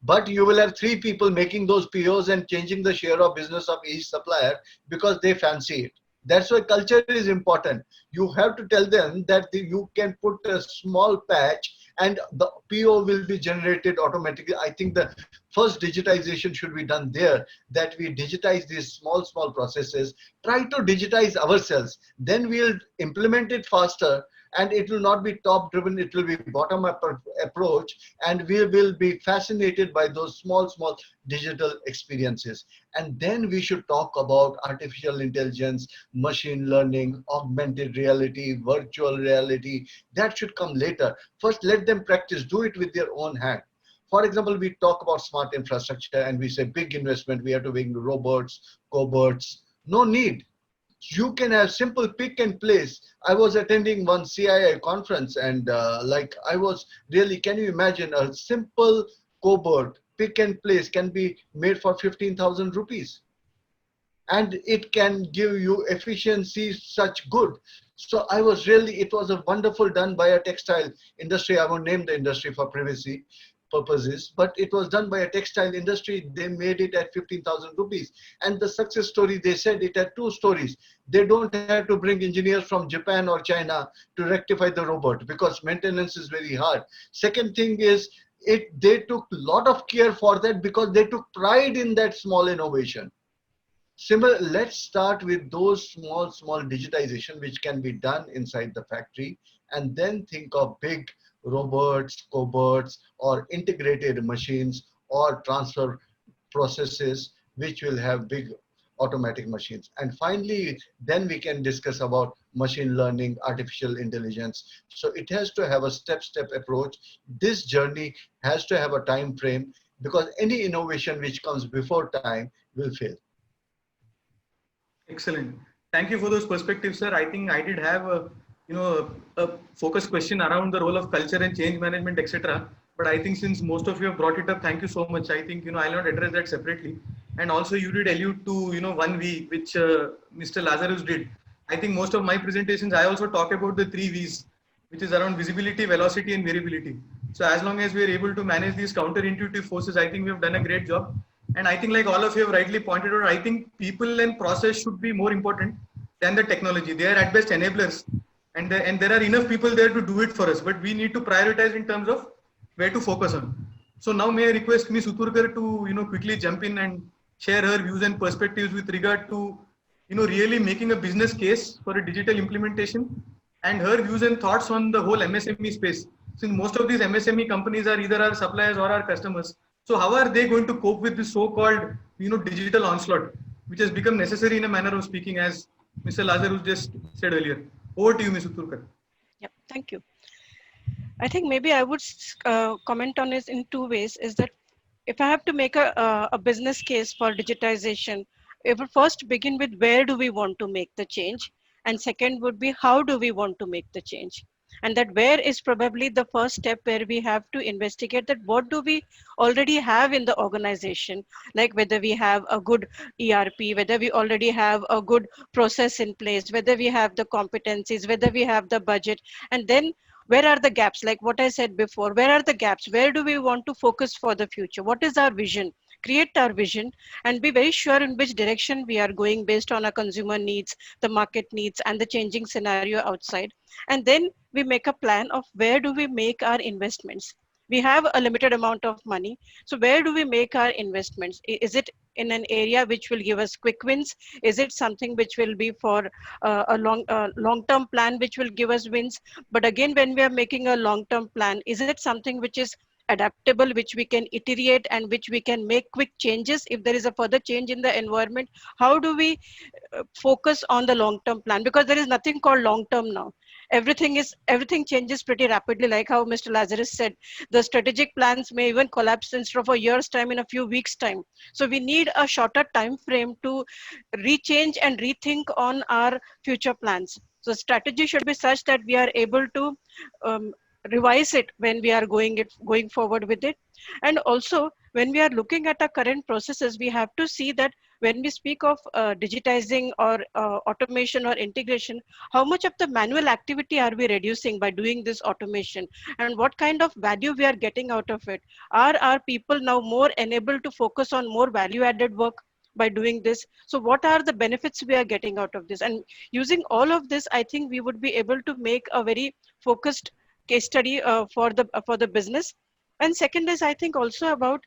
Speaker 9: But you will have 3 people making those POs and changing the share of business of each supplier because they fancy it. That's why culture is important. You have to tell them that you can put a small patch and the PO will be generated automatically. I think the first digitization should be done there, that we digitize these small processes, try to digitize ourselves, then we'll implement it faster. And it will not be top driven, it will be bottom up approach, and we will be fascinated by those small digital experiences. And then we should talk about artificial intelligence, machine learning, augmented reality, virtual reality. That should come later. First, let them practice, do it with their own hand. For example, we talk about smart infrastructure and we say big investment, we have to bring robots, cobots. No need. You can have simple pick and place. I was attending one CII conference and I was really, can you imagine a simple cobot pick and place can be made for 15,000 rupees. And it can give you efficiency such good. So I was really, it was a wonderful done by a textile industry. I won't name the industry for privacy purposes, but it was done by a textile industry. They made it at 15,000 rupees. And the success story, they said it had 2 stories. They don't have to bring engineers from Japan or China to rectify the robot because maintenance is very hard. Second thing is, they took a lot of care for that because they took pride in that small innovation. Let's start with those small digitization which can be done inside the factory, and then think of big robots, cobots, or integrated machines or transfer processes which will have big automatic machines. And finally, then we can discuss about machine learning, artificial intelligence. So it has to have a step-step approach. This journey has to have a time frame because any innovation which comes before time will fail.
Speaker 7: Excellent. Thank you for those perspectives, sir. I think I did have a focus question around the role of culture and change management, etc. But I think since most of you have brought it up, thank you so much. I think, I'll not address that separately. And also you did allude to, 1V, which Mr. Lazarus did. I think most of my presentations, I also talk about the 3 Vs, which is around visibility, velocity, and variability. So as long as we are able to manage these counterintuitive forces, I think we have done a great job. And I think like all of you have rightly pointed out, I think people and process should be more important than the technology. They are at best enablers. And there are enough people there to do it for us, but we need to prioritize in terms of where to focus on. So now may I request Ms. Uturkar to quickly jump in and share her views and perspectives with regard to really making a business case for a digital implementation, and her views and thoughts on the whole MSME space. Since most of these MSME companies are either our suppliers or our customers, So how are they going to cope with this so-called, digital onslaught, which has become necessary in a manner of speaking, as Mr. Lazarus just said earlier? Over to you, Ms. Utturkar.
Speaker 6: Yep, thank you. I think maybe I would comment on this in two ways. Is that if I have to make a business case for digitization, it would first begin with where do we want to make the change, and second would be how do we want to make the change. And that where is probably the first step where we have to investigate that what do we already have in the organization, like whether we have a good ERP, whether we already have a good process in place, whether we have the competencies, whether we have the budget, and then where are the gaps, like what I said before, where are the gaps, where do we want to focus for the future, what is our vision, create our vision, and be very sure in which direction we are going based on our consumer needs, the market needs, and the changing scenario outside. And then we make a plan of where do we make our investments. We have a limited amount of money, so where do we make our investments? Is it in an area which will give us quick wins? Is it something which will be for a long-term plan which will give us wins? But again, when we are making a long-term plan, is it something which is adaptable, which we can iterate and which we can make quick changes if there is a further change in the environment? How do we focus on the long-term plan? Because there is nothing called long-term now. Everything changes pretty rapidly, like how Mr. Lazarus said. The strategic plans may even collapse instead of a year's time in a few weeks' time. So we need a shorter time frame to rechange and rethink on our future plans. So strategy should be such that we are able to revise it when we are going forward with it. And also, when we are looking at our current processes, we have to see that when we speak of digitizing or automation or integration, how much of the manual activity are we reducing by doing this automation, and what kind of value we are getting out of it? Are our people now more enabled to focus on more value added work by doing this? So what are the benefits we are getting out of this? And using all of this, I think we would be able to make a very focused case study for the business. And second is, I think, also about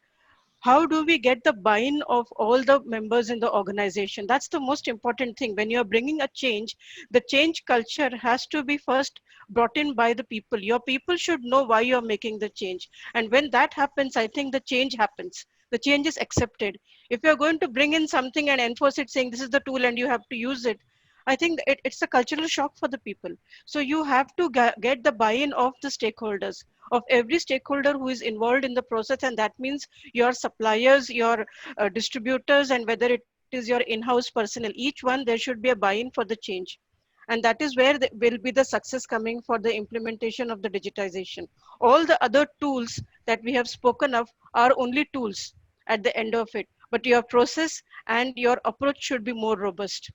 Speaker 6: how do we get the buy-in of all the members in the organization? That's the most important thing. When you're bringing a change, the change culture has to be first brought in by the people. Your people should know why you're making the change. And when that happens, I think the change happens. The change is accepted. If you're going to bring in something and enforce it saying this is the tool and you have to use it, I think it's a cultural shock for the people. So you have to get the buy-in of the stakeholders, of every stakeholder who is involved in the process. And that means your suppliers, your distributors, and whether it is your in-house personnel, each one, there should be a buy-in for the change. And that is where will be the success coming for the implementation of the digitization. All the other tools that we have spoken of are only tools at the end of it, but your process and your approach should be more robust.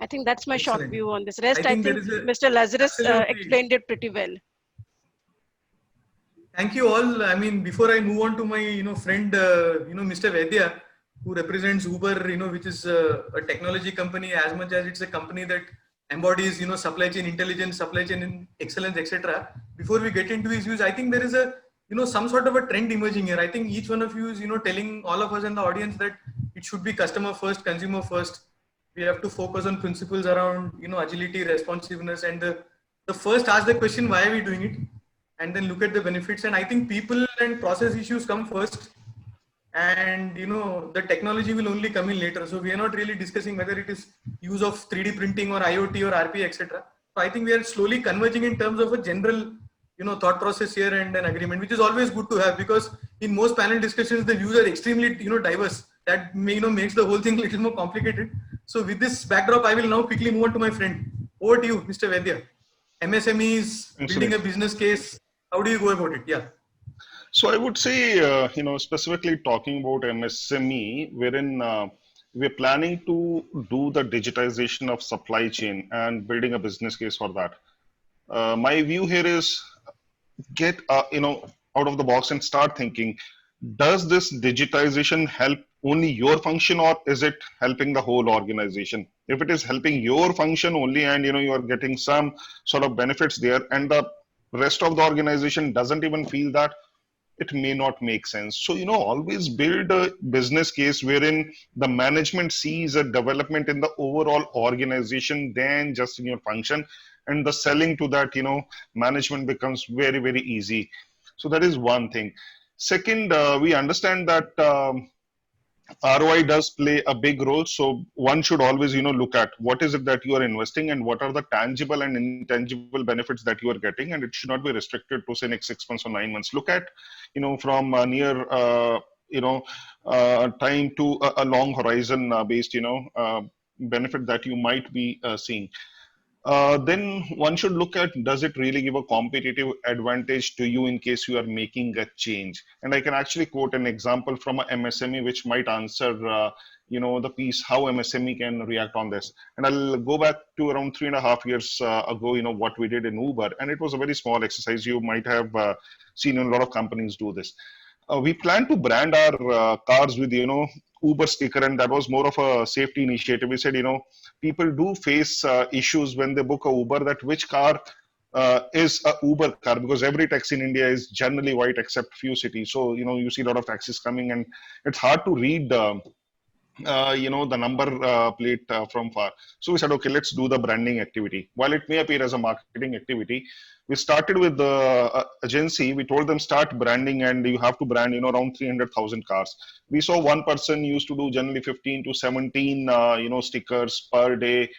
Speaker 6: I think that's my short view on this. Rest, I think Mr. Lazarus explained it pretty well.
Speaker 7: Thank you all. I mean, before I move on to my, friend, Mr. Vaidya, who represents Uber, which is a technology company, as much as it's a company that embodies, supply chain intelligence, supply chain excellence, etc. Before we get into his views, I think there is a, some sort of a trend emerging here. I think each one of you is, telling all of us in the audience that it should be customer first, consumer first. We have to focus on principles around, agility, responsiveness, and the first ask the question, why are we doing it? And then look at the benefits. And I think people and process issues come first, and the technology will only come in later. So we are not really discussing whether it is use of 3D printing or IoT or RP, etc. So I think we are slowly converging in terms of a general, thought process here and an agreement, which is always good to have, because in most panel discussions, the views are extremely, diverse. That makes the whole thing a little more complicated. So with this backdrop, I will now quickly move on to my friend. Over to you, Mr. Vaidya. MSMEs, building a business case. How do you go about it? Yeah.
Speaker 5: So I would say, specifically talking about MSME, wherein we're planning to do the digitization of supply chain and building a business case for that. My view here is get, out of the box and start thinking, does this digitization help only your function, or is it helping the whole organization? If it is helping your function only, and you are getting some sort of benefits there, and the rest of the organization doesn't even feel that, it may not make sense. So always build a business case wherein the management sees a development in the overall organization than just in your function, and the selling to that management becomes very, very easy. So that is one thing. Second, we understand that ROI does play a big role. So one should always, look at what is it that you are investing and what are the tangible and intangible benefits that you are getting. And it should not be restricted to say next 6 months or 9 months. Look at, from near, time to a long horizon based, benefit that you might be seeing. Then one should look at, does it really give a competitive advantage to you in case you are making a change? And I can actually quote an example from a MSME which might answer the piece how MSME can react on this. And I'll go back to around 3.5 years ago, what we did in Uber, and it was a very small exercise. You might have seen a lot of companies do this. We plan to brand our cars with Uber sticker, and that was more of a safety initiative. We said people do face issues when they book a Uber, that which car is a Uber car, because every taxi in India is generally white except few cities. So you see a lot of taxis coming, and it's hard to read the number plate from far. So we said, okay, let's do the branding activity. While it may appear as a marketing activity, we started with the agency. We told them start branding, and you have to brand around 300,000 cars. We saw one person used to do generally 15 to 17 stickers per day.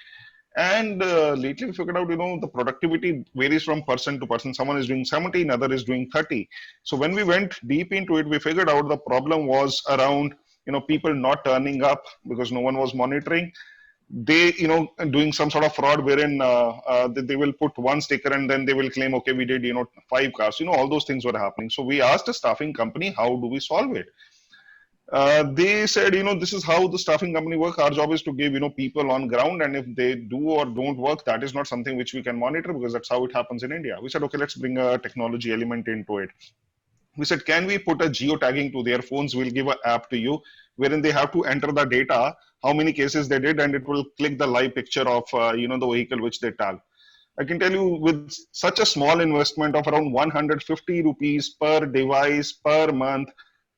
Speaker 5: And lately we figured out, the productivity varies from person to person. Someone is doing 17, other is doing 30. So when we went deep into it, we figured out the problem was around people not turning up because no one was monitoring. They doing some sort of fraud wherein they will put one sticker and then they will claim, okay, we did 5 cars. All those things were happening. So we asked a staffing company, how do we solve it? They said, this is how the staffing company work. Our job is to give people on ground, and if they do or don't work, that is not something which we can monitor, because that's how it happens in India. We said, okay, let's bring a technology element into it. We said, can we put a geotagging to their phones? We'll give an app to you wherein they have to enter the data, how many cases they did, and it will click the live picture of the vehicle which they tag. I can tell you, with such a small investment of around 150 rupees per device per month,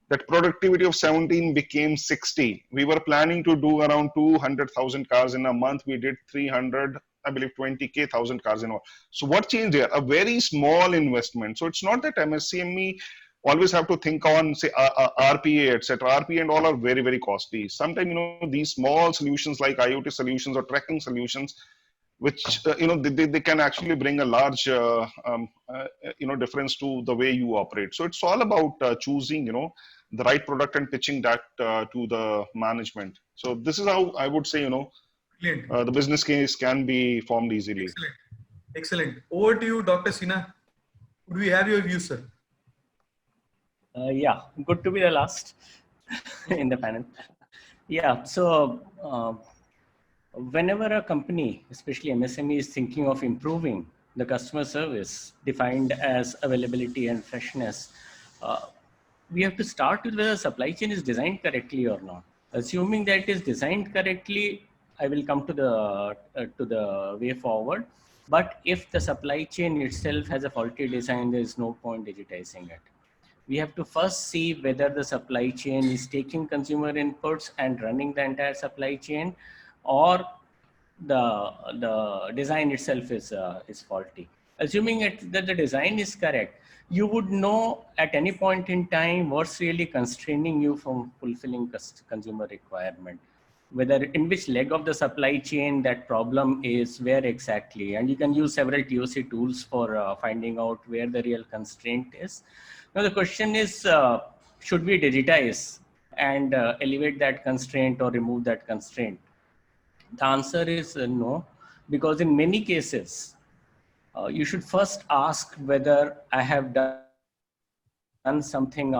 Speaker 5: that productivity of 17 became 60. We were planning to do around 200,000 cars in a month. We did 300, I believe 20,000 cars in all. So what changed here? A very small investment. So it's not that MSME always have to think on, say, RPA, etc. RPA and all are very, very costly. Sometimes, these small solutions like IoT solutions or tracking solutions, which, they can actually bring a large, difference to the way you operate. So it's all about choosing, the right product and pitching that to the management. So this is how I would say, the business case can be formed easily.
Speaker 7: Excellent. Excellent. Over to you, Dr. Sinha. Could we have your view, sir?
Speaker 4: Yeah, good to be the last in the panel. Yeah, so whenever a company, especially MSME, is thinking of improving the customer service defined as availability and freshness, we have to start with whether the supply chain is designed correctly or not. Assuming that it is designed correctly, I will come to the way forward. But if the supply chain itself has a faulty design, there is no point digitizing it. We have to first see whether the supply chain is taking consumer inputs and running the entire supply chain, or the design itself is faulty. Assuming that the design is correct, you would know at any point in time what's really constraining you from fulfilling consumer requirement, whether in which leg of the supply chain that problem is, where exactly. And you can use several TOC tools for finding out where the real constraint is. Now the question is, should we digitize and elevate that constraint or remove that constraint? The answer is no, because in many cases, you should first ask whether I have done something,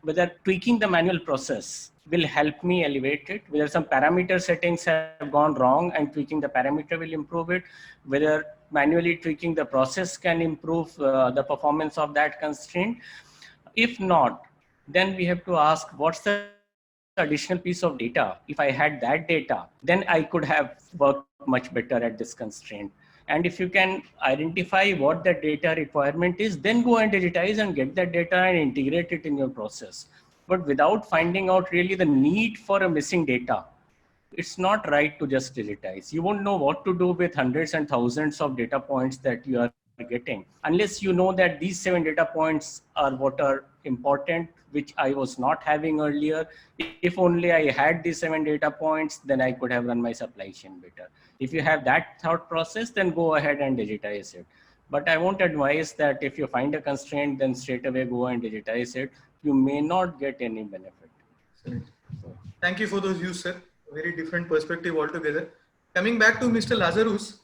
Speaker 4: whether tweaking the manual process will help me elevate it, whether some parameter settings have gone wrong and tweaking the parameter will improve it, whether manually tweaking the process can improve the performance of that constraint. If not, then we have to ask, what's the additional piece of data? If I had that data, then I could have worked much better at this constraint. And if you can identify what that data requirement is, then go and digitize and get that data and integrate it in your process. But without finding out really the need for a missing data, it's not right to just digitize. You won't know what to do with hundreds and thousands of data points that you are getting, unless you know that these 7 data points are what are important, which I was not having earlier. If only I had these 7 data points, then I could have run my supply chain better. If you have that thought process, then go ahead and digitize it. But I won't advise that if you find a constraint, then straight away go and digitize it. You may not get any benefit.
Speaker 7: Excellent. Thank you for those views, sir. Very different perspective altogether. Coming back to Mr. Lazarus,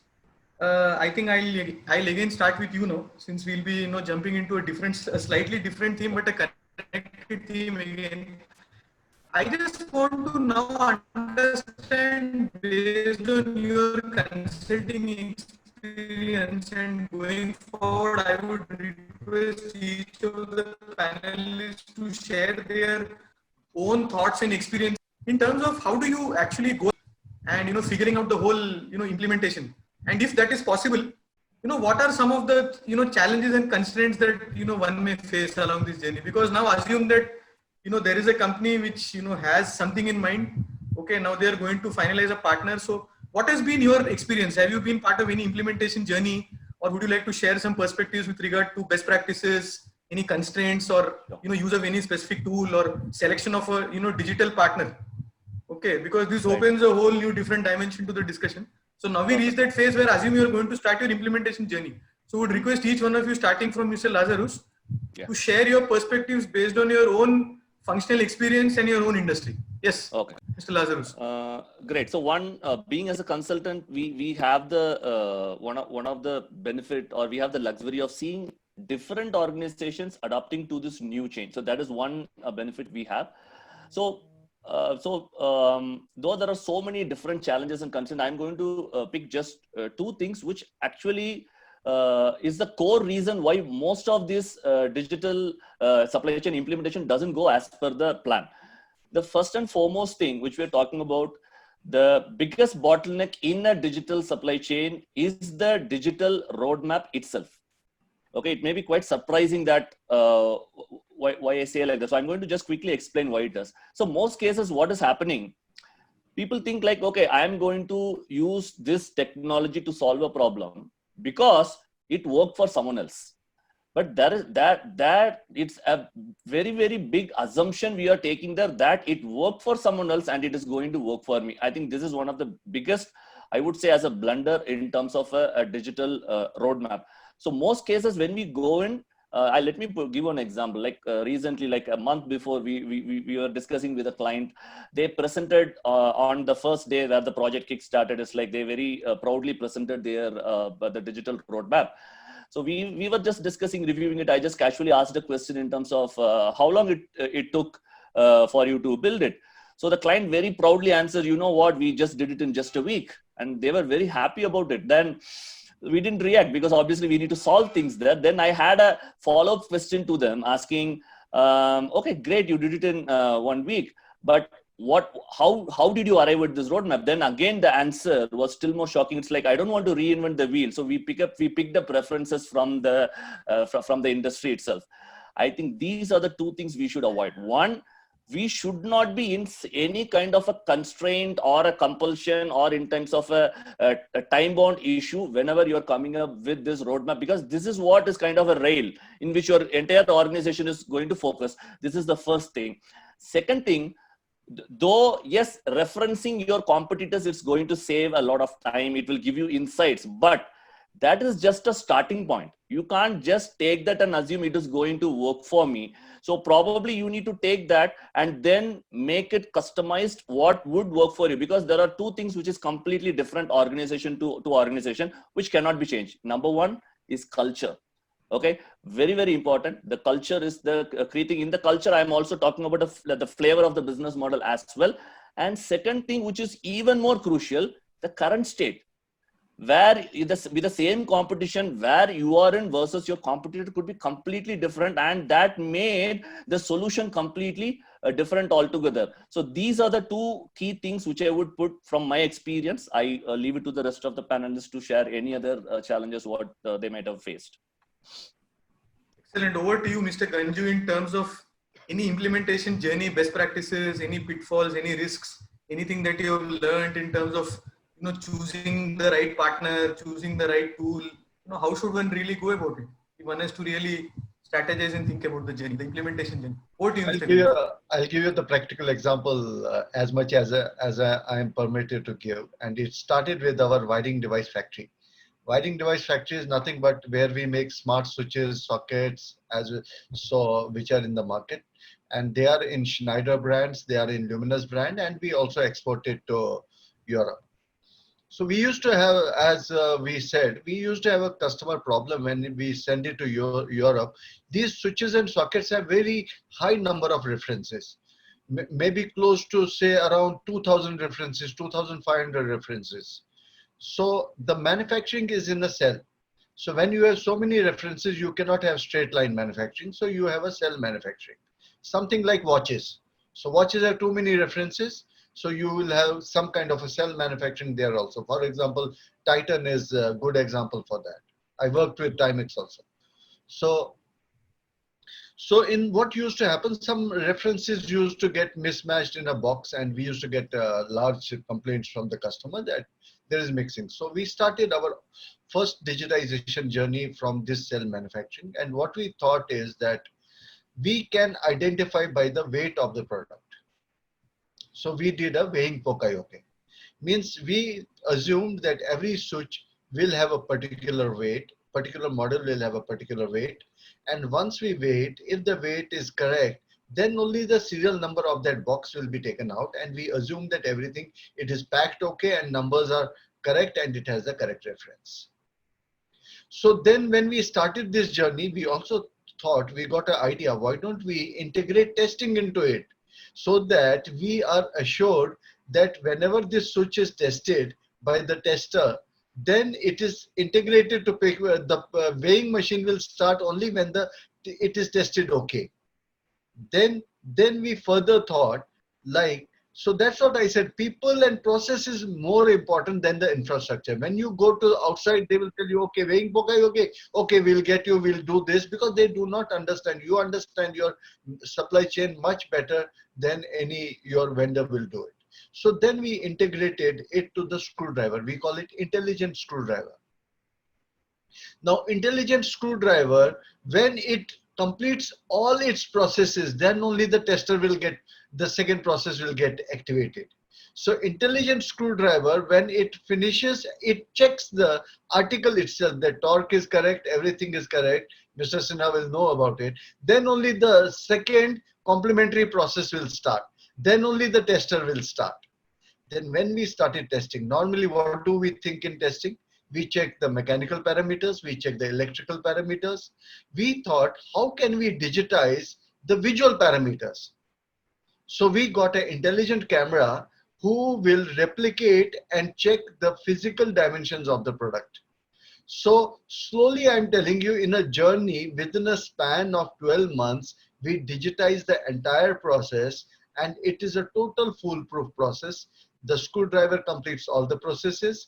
Speaker 7: I think I'll again start with you now, since we'll be jumping into a slightly different theme, but a connected theme again. I just want to now understand, based on your consulting experience and going forward, I would request each of the panelists to share their own thoughts and experience in terms of how do you actually go and figuring out the whole implementation, and if that is possible, what are some of the challenges and constraints that one may face along this journey. Because now assume that there is a company which has something in mind. Okay, now they are going to finalize a partner. So what has been your experience? Have you been part of any implementation journey, or would you like to share some perspectives with regard to best practices, any constraints, or use of any specific tool or selection of a digital partner? Okay, because this opens a whole new different dimension to the discussion. So now we reach that phase where assume you are going to start your implementation journey. So would request each one of you, starting from Mr. Lazarus, to share your perspectives based on your own functional experience and your own industry. Yes.
Speaker 10: Okay.
Speaker 7: Mr. Lazarus.
Speaker 10: Great. So one, being as a consultant, we have the one of the benefit, or we have the luxury of seeing different organizations adapting to this new change. So that is one benefit we have. So though there are so many different challenges and concerns, I'm going to pick just 2 things, which actually is the core reason why most of this digital supply chain implementation doesn't go as per the plan. The first and foremost thing which we're talking about, the biggest bottleneck in a digital supply chain is the digital roadmap itself. Okay, it may be quite surprising that why I say like this. So I'm going to just quickly explain why it does. So most cases, what is happening? People think like, okay, I'm going to use this technology to solve a problem because it worked for someone else. But that it's a very, very big assumption we are taking there, that it worked for someone else and it is going to work for me. I think this is one of the biggest, I would say, as a blunder in terms of a digital roadmap. So most cases when we go in, let me give an example. Like recently, like a month before, we were discussing with a client. They presented on the first day where the project kick-started. It's like they very proudly presented their the digital roadmap. So we were just discussing, reviewing it. I just casually asked a question in terms of how long it took for you to build it. So the client very proudly answered, you know what, we just did it in just a week. And they were very happy about it. Then we didn't react because obviously we need to solve things there. Then I had a follow-up question to them asking, okay, great, you did it in 1 week, but how did you arrive at this roadmap? Then again, the answer was still more shocking. It's like, I don't want to reinvent the wheel. So we picked up references from the industry itself. I think these are the 2 things we should avoid. One, we should not be in any kind of a constraint or a compulsion or in terms of a time-bound issue whenever you're coming up with this roadmap, because this is what is kind of a rail in which your entire organization is going to focus. This is the first thing. Second thing, though, yes, referencing your competitors, it's going to save a lot of time. It will give you insights, but that is just a starting point. You can't just take that and assume it is going to work for me. So probably you need to take that and then make it customized what would work for you, because there are 2 things which is completely different organization to organization, which cannot be changed. Number 1 is culture. Okay, very, very important. The culture is the creating in the culture. I'm also talking about the flavor of the business model as well. And second thing, which is even more crucial, the current state, where with the same competition where you are in versus your competitor could be completely different, and that made the solution completely different altogether. So these are the 2 key things which I would put from my experience. I leave it to the rest of the panelists to share any other challenges what they might have faced.
Speaker 7: Excellent. Over to you, Mr. Ganju, in terms of any implementation journey, best practices, any pitfalls, any risks, anything that you have learned in terms of choosing the right partner, choosing the right tool, how should one really go about it? If one has to really strategize and think about the journey, the implementation journey. What do you think?
Speaker 9: I'll give you the practical example as much as I am permitted to give. And it started with our wiring device factory. Wiring device factory is nothing but where we make smart switches, sockets, which are in the market. And they are in Schneider brands, they are in Luminous brand, and we also export it to Europe. So we used to have, as we said, we used to have a customer problem when we send it to Europe. These switches and sockets have very high number of references, maybe close to say around 2000 references, 2500 references. So the manufacturing is in a cell. So when you have so many references, you cannot have straight line manufacturing. So you have a cell manufacturing, something like watches. So watches have too many references. So you will have some kind of a cell manufacturing there also. For example, Titan is a good example for that. I worked with Timex also. So in what used to happen, some references used to get mismatched in a box, and we used to get large complaints from the customer that there is mixing. So we started our first digitization journey from this cell manufacturing. And what we thought is that we can identify by the weight of the product. So we did a weighing Poka-yoke. Means we assumed that every switch will have a particular weight, particular model will have a particular weight. And once we weigh it, if the weight is correct, then only the serial number of that box will be taken out. And we assume that everything, it is packed okay and numbers are correct and it has the correct reference. So then when we started this journey, we also thought, we got an idea, why don't we integrate testing into it? So that we are assured that whenever this switch is tested by the tester, then it is integrated to pick the weighing machine will start only when it is tested okay. Then we further thought, like, so that's what I said, people and process is more important than the infrastructure. When you go to outside, they will tell you, okay, weighing Poka-yoke, okay, we'll get you, we'll do this, because they do not understand. You understand your supply chain much better than your vendor will do it. So then we integrated it to the screwdriver. We call it intelligent screwdriver. Now, intelligent screwdriver, when it completes all its processes, then only the tester will get, the second process will get activated. So intelligent screwdriver, when it finishes, it checks the article itself, the torque is correct, everything is correct. Mr. Sinha will know about it. Then only the second complementary process will start. Then only the tester will start. Then when we started testing, normally what do we think in testing? We check the mechanical parameters, we check the electrical parameters. We thought, how can we digitize the visual parameters? So we got an intelligent camera who will replicate and check the physical dimensions of the product. So slowly, I'm telling you, in a journey within a span of 12 months, we digitize the entire process, and it is a total foolproof process. The screwdriver completes all the processes.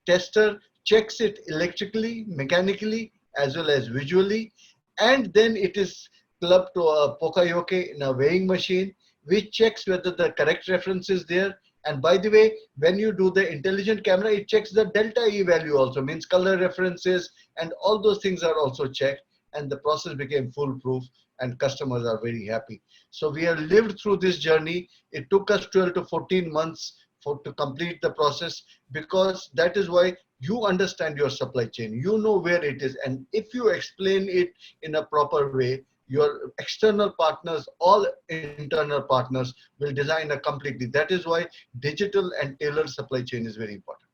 Speaker 9: Tester checks it electrically, mechanically, as well as visually. And then it is clubbed to a Poka-yoke in a weighing machine, which checks whether the correct reference is there. And by the way, when you do the intelligent camera, it checks the delta E value also, means color references, and all those things are also checked. And the process became foolproof, and customers are very happy. So we have lived through this journey. It took us 12 to 14 months to complete the process, because that is why you understand your supply chain. You know where it is. And if you explain it in a proper way, your external partners, all internal partners will design a completely. That is why digital and tailored supply chain is very important.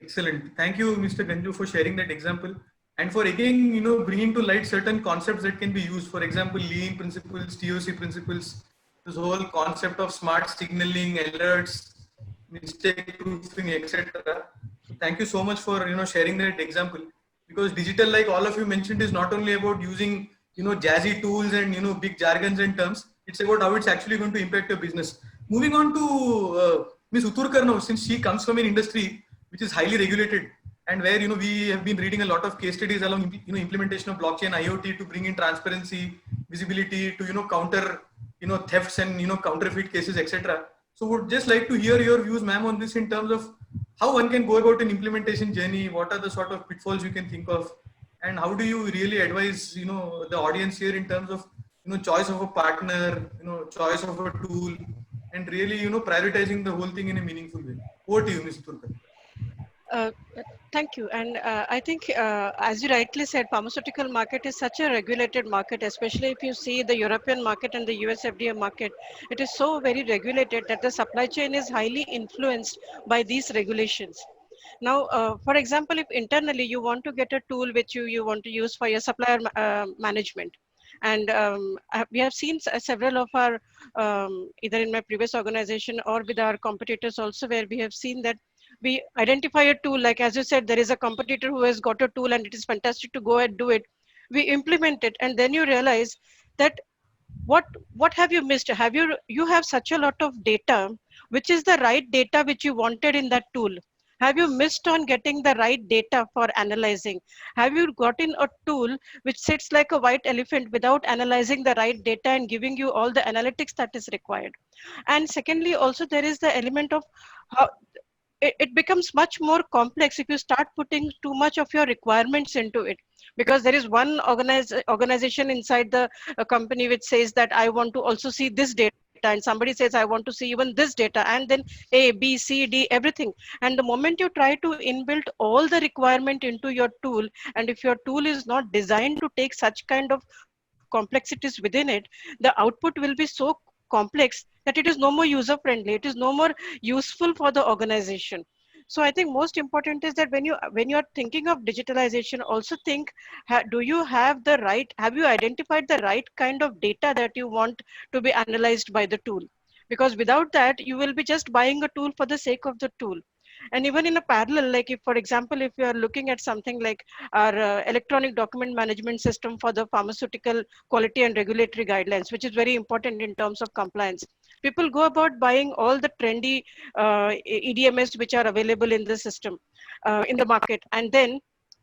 Speaker 7: Excellent. Thank you, Mr. Ganju, for sharing that example. And for again, bringing to light certain concepts that can be used. For example, lean principles, TOC principles, this whole concept of smart signaling, alerts, mistake proofing, etc. So thank you so much for sharing that example. Because digital, like all of you mentioned, is not only about using jazzy tools and big jargons and terms. It's about how it's actually going to impact your business. Moving on to Ms. Uturkar now, since she comes from an industry which is highly regulated, and where we have been reading a lot of case studies along implementation of blockchain IoT to bring in transparency, visibility, to counter thefts and counterfeit cases, etc. So would just like to hear your views, ma'am, on this in terms of how one can go about an implementation journey, what are the sort of pitfalls you can think of, and how do you really advise, the audience here in terms of, choice of a partner, choice of a tool, and really, prioritizing the whole thing in a meaningful way. Over to you, Ms. Turkar.
Speaker 6: Uh, Thank you. And I think, as you rightly said, pharmaceutical market is such a regulated market, especially if you see the European market and the US FDA market. It is so very regulated that the supply chain is highly influenced by these regulations. Now, for example, if internally you want to get a tool which you want to use for your supplier management, and we have seen several of our, either in my previous organization or with our competitors also, where we have seen that we identify a tool, like as you said, there is a competitor who has got a tool and it is fantastic to go and do it. We implement it, and then you realize that what have you missed? You have such a lot of data, which is the right data which you wanted in that tool. Have you missed on getting the right data for analyzing? Have you gotten a tool which sits like a white elephant without analyzing the right data and giving you all the analytics that is required? And secondly, also there is the element of how it becomes much more complex if you start putting too much of your requirements into it, because there is one organization inside the company which says that I want to also see this data, and somebody says I want to see even this data, and then A, B, C, D, everything. And the moment you try to inbuild all the requirement into your tool, and if your tool is not designed to take such kind of complexities within it, the output will be so complex that it is no more user friendly, it is no more useful for the organization. So I think most important is that when you are thinking of digitalization, also think, do you have the right, have you identified the right kind of data that you want to be analyzed by the tool? Because without that, you will be just buying a tool for the sake of the tool. And even in a parallel, like if, for example, if you are looking at something like our electronic document management system for the pharmaceutical quality and regulatory guidelines, which is very important in terms of compliance, people go about buying all the trendy EDMS which are available in the system, in the market. And then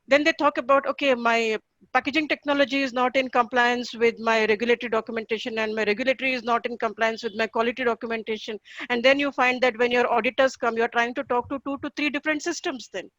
Speaker 6: they talk about, okay, my packaging technology is not in compliance with my regulatory documentation, and my regulatory is not in compliance with my quality documentation. And then you find that when your auditors come, you're trying to talk to 2 to 3 different systems then.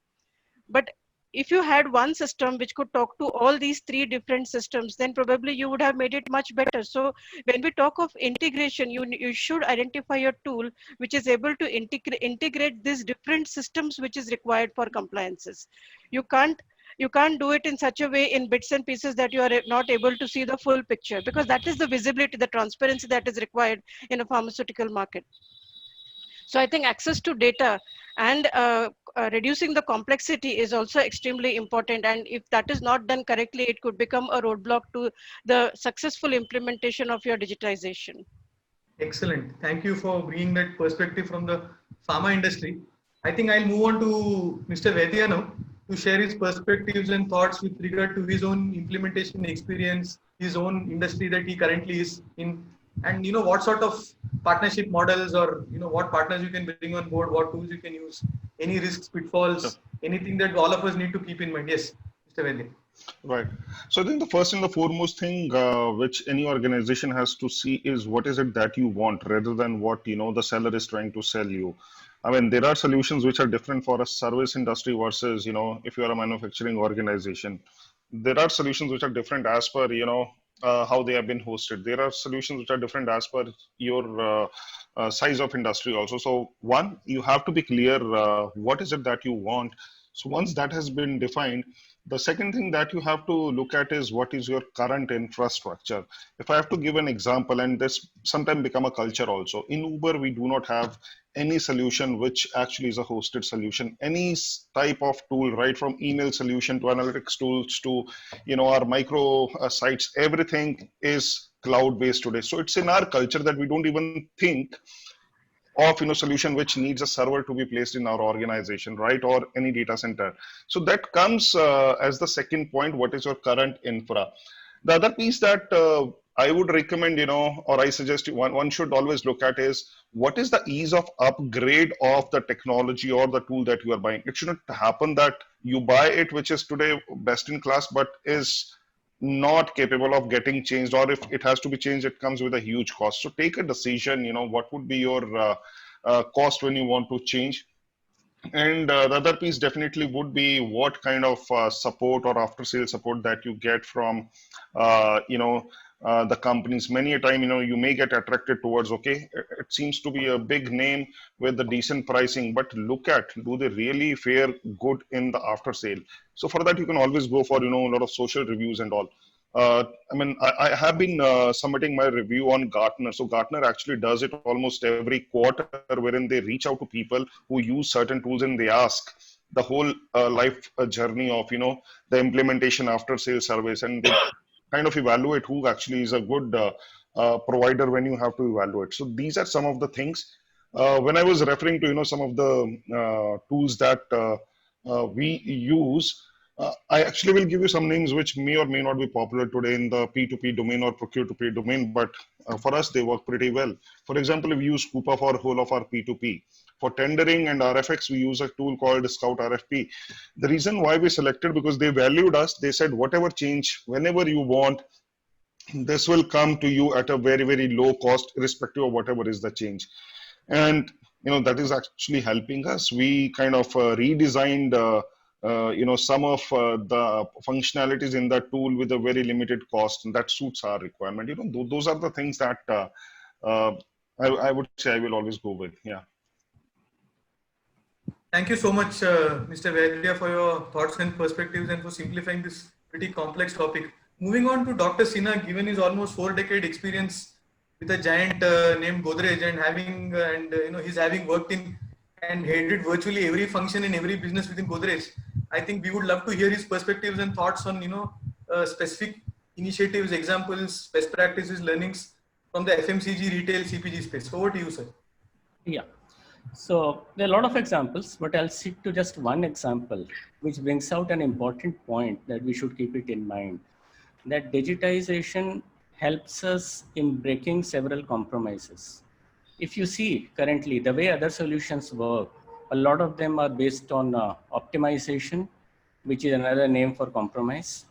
Speaker 6: But if you had one system which could talk to all these 3 different systems, then probably you would have made it much better. So when we talk of integration, you should identify a tool which is able to integrate these different systems which is required for compliances. You can't do it in such a way in bits and pieces that you are not able to see the full picture, because that is the visibility, the transparency that is required in a pharmaceutical market. So I think access to data and reducing the complexity is also extremely important. And if that is not done correctly, it could become a roadblock to the successful implementation of your digitization.
Speaker 7: Excellent. Thank you for bringing that perspective from the pharma industry. I think I'll move on to Mr. Vaidya now to share his perspectives and thoughts with regard to his own implementation experience, his own industry that he currently is in, and what sort of partnership models, or what partners you can bring on board, what tools you can use, any risks, pitfalls, anything that all of us need to keep in mind. Yes, Mr. Vaidya.
Speaker 5: Right. So I think the first and the foremost thing which any organization has to see is what is it that you want, rather than what the seller is trying to sell you. I mean, there are solutions which are different for a service industry versus if you are a manufacturing organization. There are solutions which are different as per how they have been hosted. There are solutions which are different as per your size of industry also. So one, you have to be clear what is it that you want. So once that has been defined, the second thing that you have to look at is what is your current infrastructure. If I have to give an example, and this sometimes become a culture also, in Uber, we do not have any solution which actually is a hosted solution. Any type of tool, right from email solution to analytics tools to our micro sites, everything is cloud-based today. So it's in our culture that we don't even think of solution which needs a server to be placed in our organization, right, or any data center. So that comes as the second point. What is your current infra? The other piece that I would recommend, or I suggest one should always look at is what is the ease of upgrade of the technology or the tool that you are buying. It shouldn't happen that you buy it, which is today best in class, but is not capable of getting changed, or if it has to be changed, it comes with a huge cost. So take a decision, what would be your cost when you want to change. And the other piece definitely would be what kind of support or after sale support that you get from, the companies. Many a time, you may get attracted towards, okay, it seems to be a big name with the decent pricing, but look at, do they really fare good in the after sale? So for that, you can always go for, a lot of social reviews and all. I have been submitting my review on Gartner. So Gartner actually does it almost every quarter, wherein they reach out to people who use certain tools and they ask the whole life journey of, the implementation after sales service, and they kind of evaluate who actually is a good provider when you have to evaluate. So these are some of the things. When I was referring to, some of the tools that we use, I actually will give you some names which may or may not be popular today in the P2P domain or procure-to-pay domain, but for us, they work pretty well. For example, we use Coupa for whole of our P2P. For tendering and RFX, we use a tool called Scout RFP. The reason why we selected, because they valued us. They said, whatever change, whenever you want, this will come to you at a very, very low cost, irrespective of whatever is the change. And, that is actually helping us. We kind of redesigned some of the functionalities in that tool with a very limited cost, and that suits our requirement. Those are the things that I would say I will always go with. Yeah.
Speaker 7: Thank you so much, Mr. Vaidya, for your thoughts and perspectives and for simplifying this pretty complex topic. Moving on to Dr. Sinha, given his almost 4-decade experience with a giant named Godrej, and he's having worked in and headed virtually every function in every business within Godrej. I think we would love to hear his perspectives and thoughts on specific initiatives, examples, best practices, learnings from the FMCG, retail, CPG space. Over to you, sir.
Speaker 4: Yeah. So there are a lot of examples, but I'll stick to just one example, which brings out an important point that we should keep it in mind, that digitization helps us in breaking several compromises. If you see currently the way other solutions work, a lot of them are based on optimization, which is another name for compromise.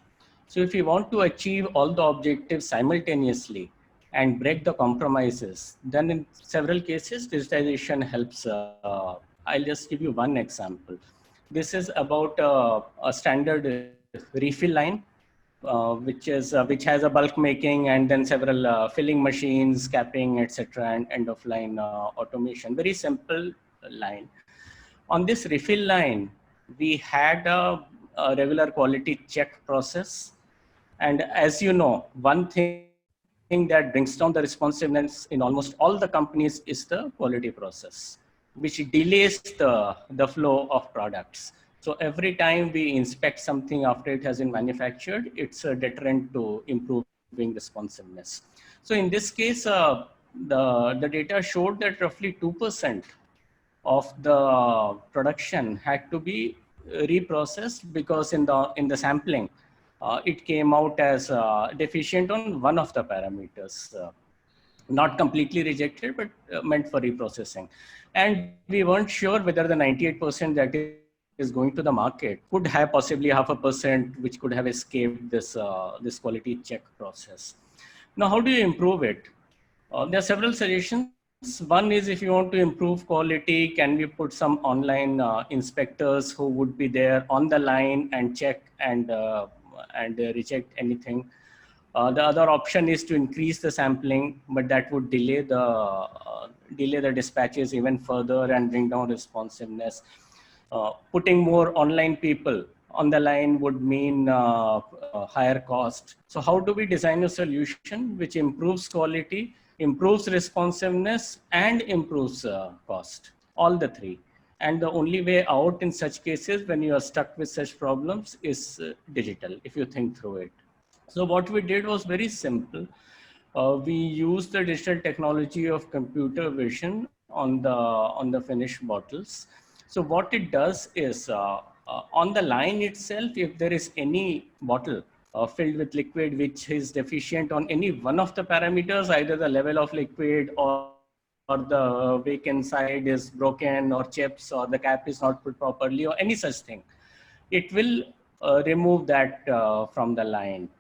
Speaker 4: So if you want to achieve all the objectives simultaneously and break the compromises, then in several cases, digitization helps. I'll just give you one example. This is about a standard refill line, which has a bulk making and then several filling machines, capping, etc., and end of line automation. Very simple line. On this refill line, we had a regular quality check process. And as you know, one thing that brings down the responsiveness in almost all the companies is the quality process, which delays the flow of products. So every time we inspect something after it has been manufactured, it's a deterrent to improving responsiveness. So in this case, the data showed that roughly 2% of the production had to be reprocessed because in the sampling, it came out as deficient on one of the parameters, not completely rejected, but meant for reprocessing. And we weren't sure whether the 98% that is going to the market could have possibly 0.5%, which could have escaped this quality check process. Now, how do you improve it? There are several suggestions. One is, if you want to improve quality, can we put some online inspectors who would be there on the line and check and reject anything. The other option is to increase the sampling, but that would delay the dispatches even further and bring down responsiveness. Putting more online people on the line would mean higher cost. So how do we design a solution which improves quality, improves responsiveness, and improves cost? All the three. And the only way out in such cases when you are stuck with such problems is digital, if you think through it. So what we did was very simple. We used the digital technology of computer vision on the finished bottles. So what it does is on the line itself, if there is any bottle filled with liquid which is deficient on any one of the parameters, either the level of liquid or the wick inside is broken or chips or the cap is not put properly or any such thing, it will remove that from the line.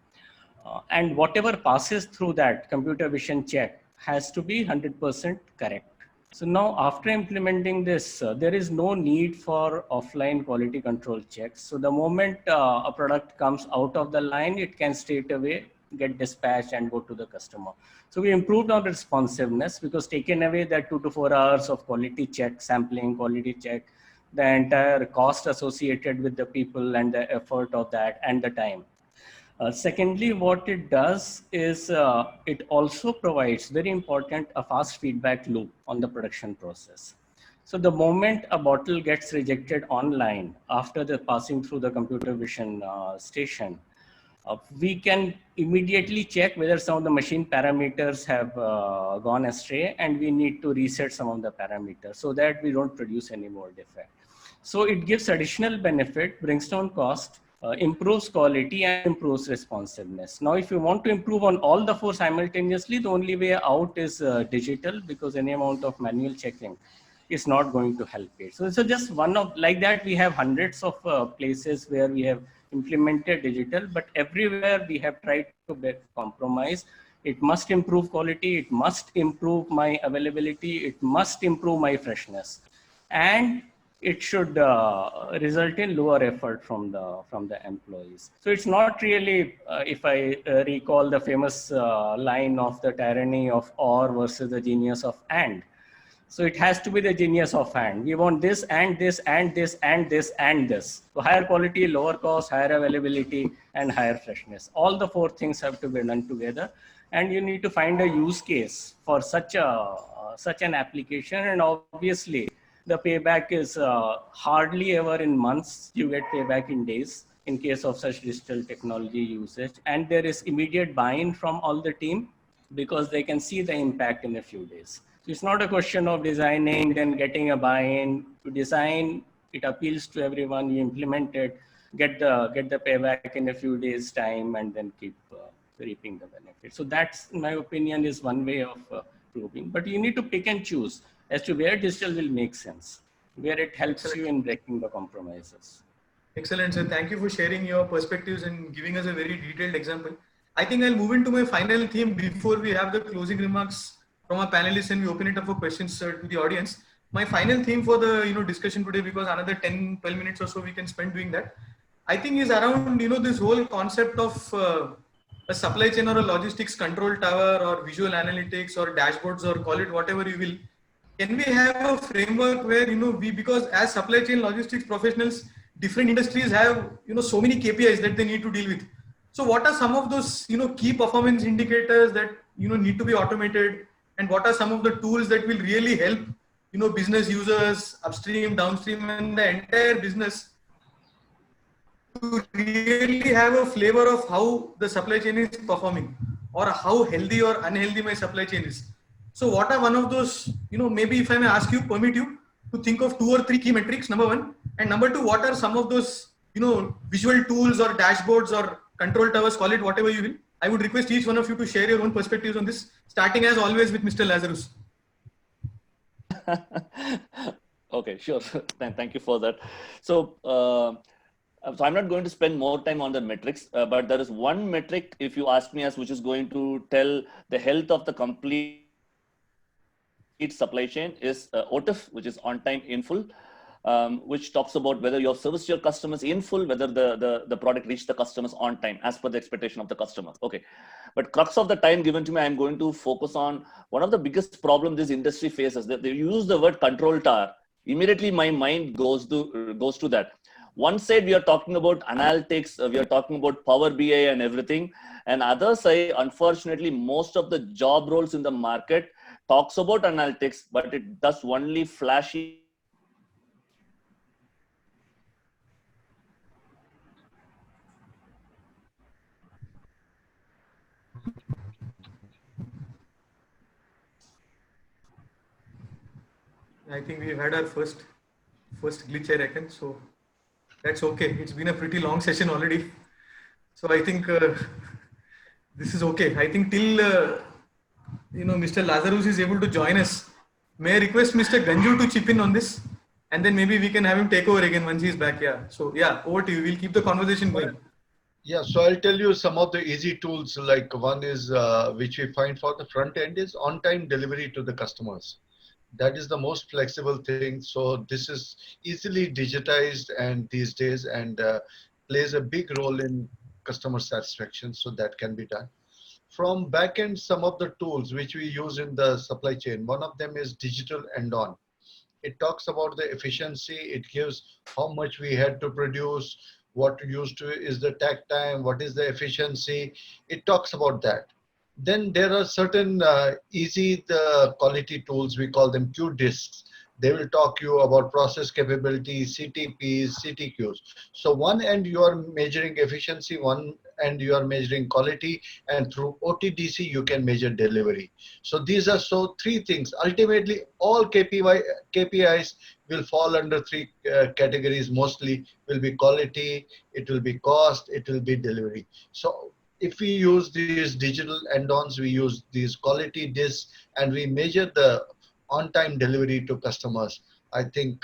Speaker 4: And whatever passes through that computer vision check has to be 100% correct. So now after implementing this, there is no need for offline quality control checks. So the moment a product comes out of the line, it can straight away get dispatched and go to the customer. So we improved on responsiveness because taken away that 2 to 4 hours of quality check, sampling, quality check, the entire cost associated with the people and the effort of that and the time. Secondly, what it does is it also provides, very important, a fast feedback loop on the production process. So the moment a bottle gets rejected online after the passing through the computer vision station, we can immediately check whether some of the machine parameters have gone astray, and we need to reset some of the parameters so that we don't produce any more defect. So it gives additional benefit, brings down cost, improves quality, and improves responsiveness. Now, if you want to improve on all the four simultaneously, the only way out is digital, because any amount of manual checking is not going to help it. So just one of, like that, we have hundreds of places where we have implemented digital, but everywhere we have tried to compromise. It must improve quality, it must improve my availability, it must improve my freshness, and it should result in lower effort from the employees. So it's not really, if I recall the famous line of the tyranny of or versus the genius of and. So it has to be the genius of and. We want this and this and this and this and this. So higher quality, lower cost, higher availability, and higher freshness. All the four things have to be done together, and you need to find a use case for such an application. And obviously, the payback is hardly ever in months. You get payback in days in case of such digital technology usage. And there is immediate buy-in from all the team because they can see the impact in a few days. So it's not a question of designing, then getting a buy-in. To design, it appeals to everyone, you implement it, get the payback in a few days' time, and then keep reaping the benefit. So that's, in my opinion, is one way of proving. But you need to pick and choose as to where digital will make sense, where it helps you in breaking the compromises.
Speaker 7: Excellent, sir. Thank you for sharing your perspectives and giving us a very detailed example. I think I'll move into my final theme before we have the closing remarks from our panelists and we open it up for questions to the audience. My final theme for the discussion today, because another 10-12 minutes or so we can spend doing that, I think is around this whole concept of a supply chain or a logistics control tower or visual analytics or dashboards or call it whatever you will. Can we have a framework where because as supply chain logistics professionals, different industries have so many KPIs that they need to deal with. So what are some of those key performance indicators that need to be automated, and what are some of the tools that will really help business users upstream, downstream, and the entire business to really have a flavor of how the supply chain is performing or how healthy or unhealthy my supply chain is. So what are one of those, maybe if I may ask you, permit you to think of 2 or 3 key metrics, number one, and number two, what are some of those, visual tools or dashboards or control towers, call it whatever you will. I would request each one of you to share your own perspectives on this, starting as always with Mr. Lazarus.
Speaker 10: Okay, sure. Thank you for that. So I'm not going to spend more time on the metrics, but there is one metric, if you ask me, which is going to tell the health of the complete supply chain is OTIF, which is on time in full, which talks about whether your service to your customers in full, whether the product reached the customers on time as per the expectation of the customer. Okay, but crux of the time given to me, I'm going to focus on one of the biggest problems this industry faces. That they use the word control tower. Immediately my mind goes to that. One side we are talking about analytics, we are talking about Power BI and everything, and other side, unfortunately, most of the job roles in the market talks about analytics, but it does only flashy.
Speaker 7: I think we've had our first glitch, I reckon. So that's okay. It's been a pretty long session already. So I think this is okay. I think till Mr. Lazarus is able to join us, may I request Mr. Ganju to chip in on this, and then maybe we can have him take over again once he's back. Yeah. So yeah, over to you. We'll keep the conversation going.
Speaker 9: Yeah, so I'll tell you some of the easy tools. Like one is which we find for the front end is on-time delivery to the customers. That is the most flexible thing. So this is easily digitized and these days, and plays a big role in customer satisfaction. So that can be done. From backend, some of the tools which we use in the supply chain, one of them is digital end-on. It talks about the efficiency. It gives how much we had to produce, what used to is the takt time, what is the efficiency. It talks about that. Then there are certain easy the quality tools. We call them Q disks. They will talk you about process capability, CTPs, CTQs. So one end you are measuring efficiency, one end you are measuring quality, and through OTDC you can measure delivery. So these are three things. Ultimately, all KPIs will fall under three categories. Mostly will be quality, it will be cost, it will be delivery. So if we use these digital end-ons, we use these quality disks, and we measure the on-time delivery to customers, I think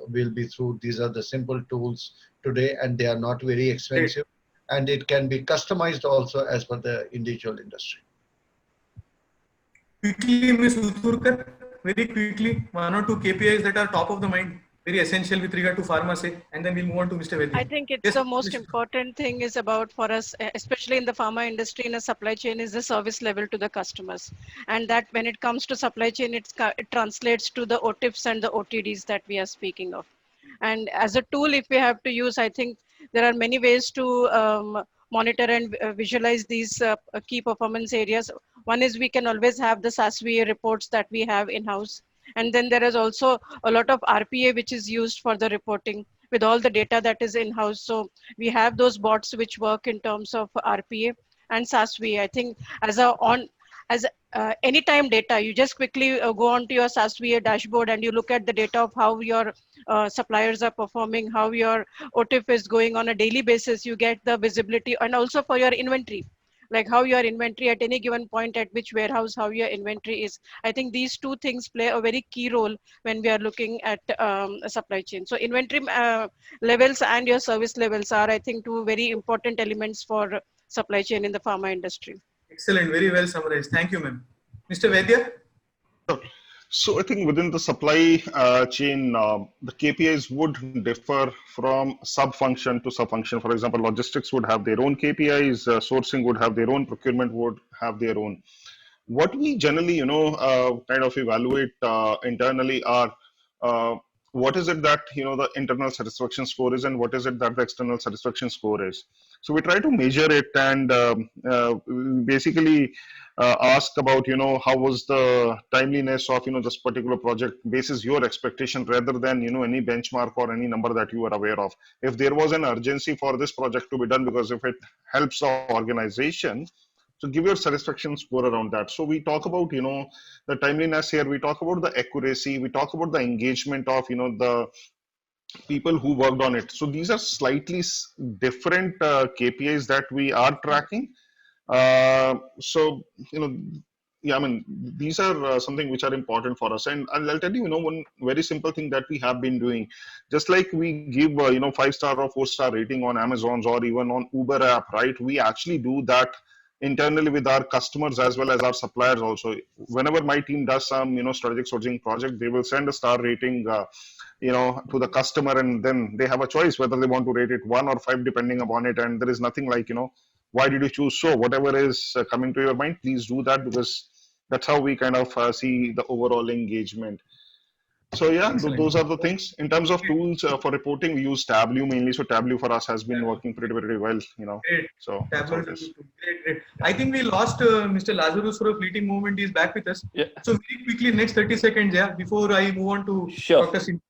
Speaker 9: we'll be through. These are the simple tools today, and they are not very expensive. And it can be customized also as per the individual industry.
Speaker 7: Quickly, Ms. Uthurkar, very quickly, one or two KPIs that are top of the mind, very essential with regard to pharma, say, and then we'll move on to Mr. Vaidya.
Speaker 6: I think it's the most important thing is about for us, especially in the pharma industry, in a supply chain, is the service level to the customers. And that when it comes to supply chain, it translates to the OTIFs and the OTDs that we are speaking of. And as a tool, if we have to use, I think there are many ways to monitor and visualize these key performance areas. One is we can always have the SASVA reports that we have in-house. And then there is also a lot of RPA, which is used for the reporting with all the data that is in-house. So we have those bots which work in terms of RPA and SASVA. I think as anytime data, you just quickly go onto your SASVA dashboard and you look at the data of how your suppliers are performing, how your OTIF is going on a daily basis. You get the visibility, and also for your inventory, like how your inventory at any given point at which warehouse, how your inventory is. I think these two things play a very key role when we are looking at a supply chain. So inventory levels and your service levels are, I think, two very important elements for supply chain in the pharma industry.
Speaker 7: Excellent, very well summarized. Thank you, ma'am. Mr. Vaidya?
Speaker 5: So I think within the supply chain, the KPIs would differ from sub-function to sub-function. For example, logistics would have their own KPIs, sourcing would have their own, procurement would have their own. What we generally, kind of evaluate internally are what is it that, the internal satisfaction score is, and what is it that the external satisfaction score is. So we try to measure it and basically ask about, how was the timeliness of, this particular project basis your expectation, rather than, any benchmark or any number that you are aware of. If there was an urgency for this project to be done, because if it helps the organization, so give your satisfaction score around that. So we talk about, the timeliness here, we talk about the accuracy, we talk about the engagement of, the people who worked on it. So these are slightly different KPIs that we are tracking. Yeah, I mean, these are something which are important for us. And I'll tell you, one very simple thing that we have been doing, just like we give, 5-star or 4-star rating on Amazon's or even on Uber app, right? We actually do that internally with our customers as well as our suppliers also. Whenever my team does some, strategic sourcing project, they will send a star rating, to the customer, and then they have a choice whether they want to rate it 1 or 5 depending upon it. And there is nothing like, why did you choose so? Whatever is coming to your mind, please do that, because that's how we kind of see the overall engagement. So yeah, those are the things. In terms of tools for reporting, we use Tableau mainly. So Tableau for us has been working pretty well,
Speaker 7: Great.
Speaker 5: So
Speaker 7: Tableau great. I think we lost Mr. Lazarus for a fleeting moment. He's back with us.
Speaker 10: Yeah.
Speaker 7: So very quickly, next 30 seconds, before I move on to Dr. Singh.